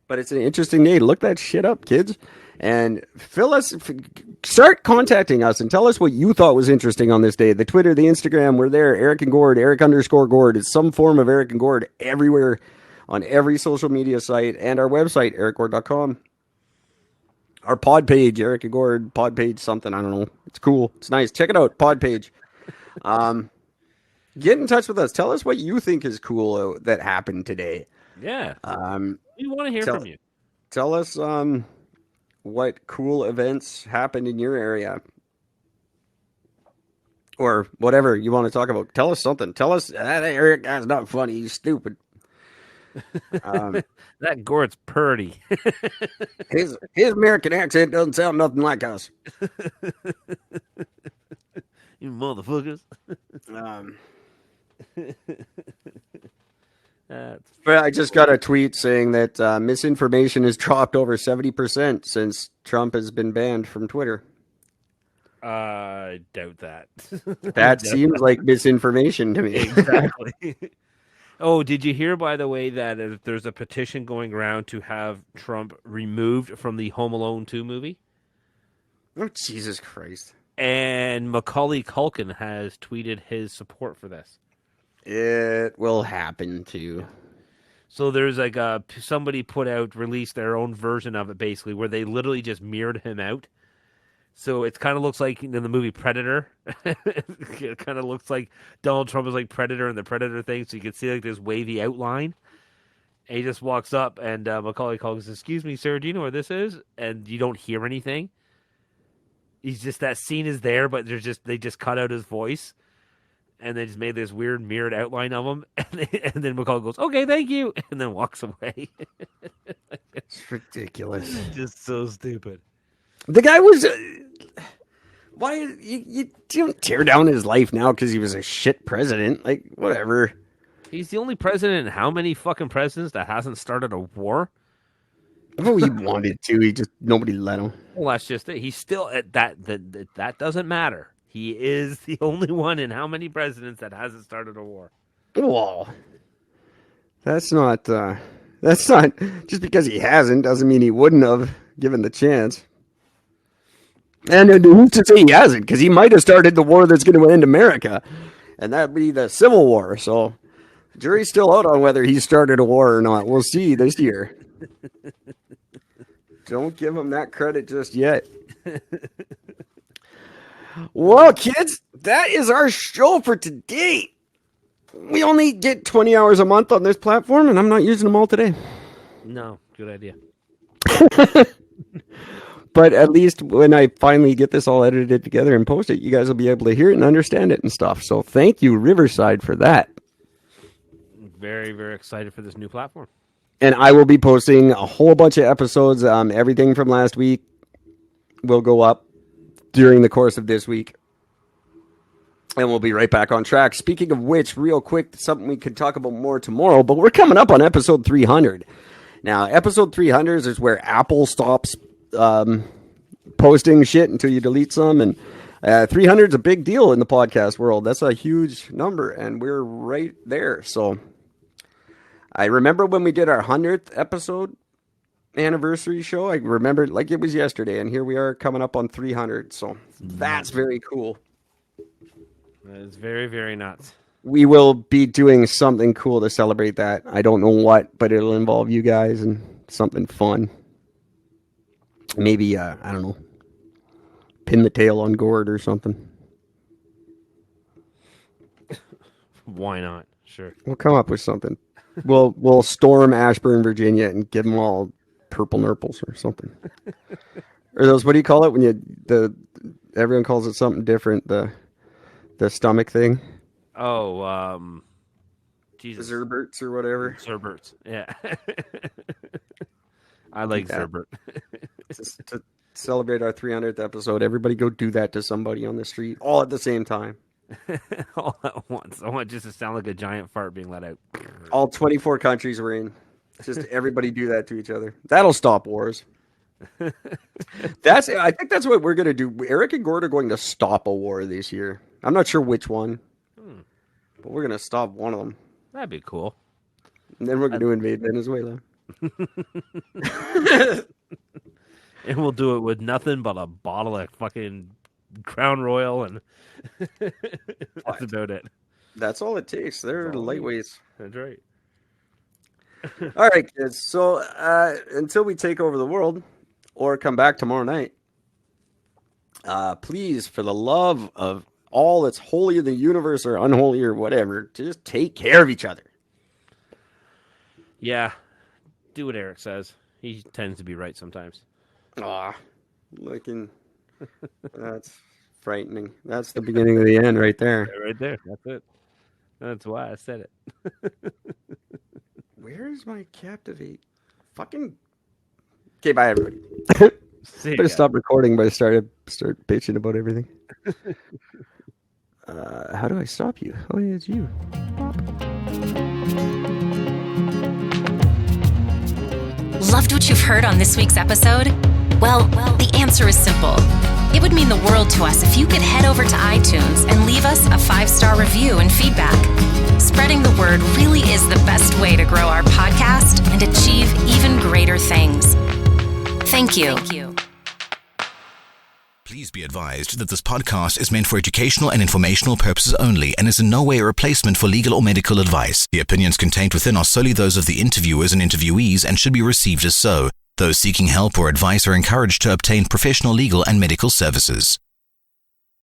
But it's an interesting day. Look that shit up, kids, and start contacting us and tell us what you thought was interesting on this day. The Twitter, the Instagram, we're there. Eric and Gord, Eric_Gord. It's some form of Eric and Gord everywhere on every social media site, and our website, ericgord.com. Our pod page, Eric and Gord, pod page something, I don't know. It's cool. It's nice. Check it out, pod page. Get in touch with us. Tell us what you think is cool that happened today. Yeah. We want to hear from you. Tell us what cool events happened in your area. Or whatever you want to talk about. Tell us something. Tell us that Eric guy's not funny. He's stupid. That Gord's purdy. His American accent doesn't sound nothing like us. You motherfuckers. But I just got a tweet saying that misinformation has dropped over 70% since Trump has been banned from Twitter. I doubt that. That seems like misinformation to me. Exactly. Oh, did you hear, by the way, that there's a petition going around to have Trump removed from the Home Alone 2 movie? Oh, Jesus Christ. And Macaulay Culkin has tweeted his support for this. It will happen too. So there's like somebody released their own version of it, basically, where they literally just mirrored him out. So it kind of looks like in the movie Predator. It kind of looks like Donald Trump is like Predator in the Predator thing. So you can see like this wavy outline. And he just walks up and Macaulay Culkin says, "Excuse me, sir, do you know where this is?" And you don't hear anything. He's just, that scene is there, but they just cut out his voice. And they just made this weird mirrored outline of him. And then Macaulay goes, "Okay, thank you." And then walks away. It's ridiculous. Just so stupid. The guy was... why... You don't tear down his life now because he was a shit president. Like, whatever. He's the only president in how many fucking presidents that hasn't started a war? Oh, he wanted to. Nobody let him. Well, that's just it. He's still at that doesn't matter. He is the only one in how many presidents that hasn't started a war. Well, that's not just because he hasn't doesn't mean he wouldn't have given the chance. And who's to say he hasn't? Because he might have started the war that's going to end America, and that'd be the Civil War. So, the jury's still out on whether he started a war or not. We'll see this year. Don't give him that credit just yet. Well, kids, that is our show for today. We only get 20 hours a month on this platform, and I'm not using them all today. No, good idea. But at least when I finally get this all edited together and post it, you guys will be able to hear it and understand it and stuff. So thank you, Riverside, for that. Very, very excited for this new platform. And I will be posting a whole bunch of episodes. Everything from last week will go up during the course of this week. And we'll be right back on track. Speaking of which, real quick, something we could talk about more tomorrow, but we're coming up on episode 300. Now, episode 300 is where Apple stops posting shit until you delete some. And 300 is a big deal in the podcast world. That's a huge number, and we're right there. So I remember when we did our 100th episode, anniversary show. I remember it like it was yesterday, and here we are coming up on 300. So that's very cool. It's very, very nuts. We will be doing something cool to celebrate that. I don't know what, but it'll involve you guys and something fun. Maybe, I don't know, pin the tail on Gord or something. Why not? Sure. We'll come up with something. We'll storm Ashburn, Virginia, and give them all purple nurples or something. Or those, what do you call it when everyone calls it something different? The stomach thing. Oh, Jesus. Zerberts or whatever. Zerberts, yeah. I like Zerbert. Just to celebrate our 300th episode, everybody go do that to somebody on the street all at the same time. All at once. I want just to sound like a giant fart being let out. All 24 countries we're in. Just everybody do that to each other. That'll stop wars. I think that's what we're going to do. Eric and Gord are going to stop a war this year. I'm not sure which one, but we're going to stop one of them. That'd be cool. And then we're going to invade Venezuela. And we'll do it with nothing but a bottle of fucking Crown Royal, and that's about it. That's all it takes. They're lightweights. That's right. All right, kids. So until we take over the world or come back tomorrow night, please, for the love of all that's holy in the universe or unholy or whatever, just take care of each other. Yeah. Do what Eric says. He tends to be right sometimes. That's frightening. That's the beginning of the end right there. Right there. That's it. That's why I said it. Where is my Captivate? Fucking. Okay, bye everybody. Better stop recording, but start bitching about everything. How do I stop you? Oh, yeah, it's you. Loved what you've heard on this week's episode? Well, the answer is simple. It would mean the world to us if you could head over to iTunes and leave us a 5-star review and feedback. Spreading the word really is the best way to grow our podcast and achieve even greater things. Thank you. Please be advised that this podcast is meant for educational and informational purposes only and is in no way a replacement for legal or medical advice. The opinions contained within are solely those of the interviewers and interviewees and should be received as so. Those seeking help or advice are encouraged to obtain professional legal and medical services.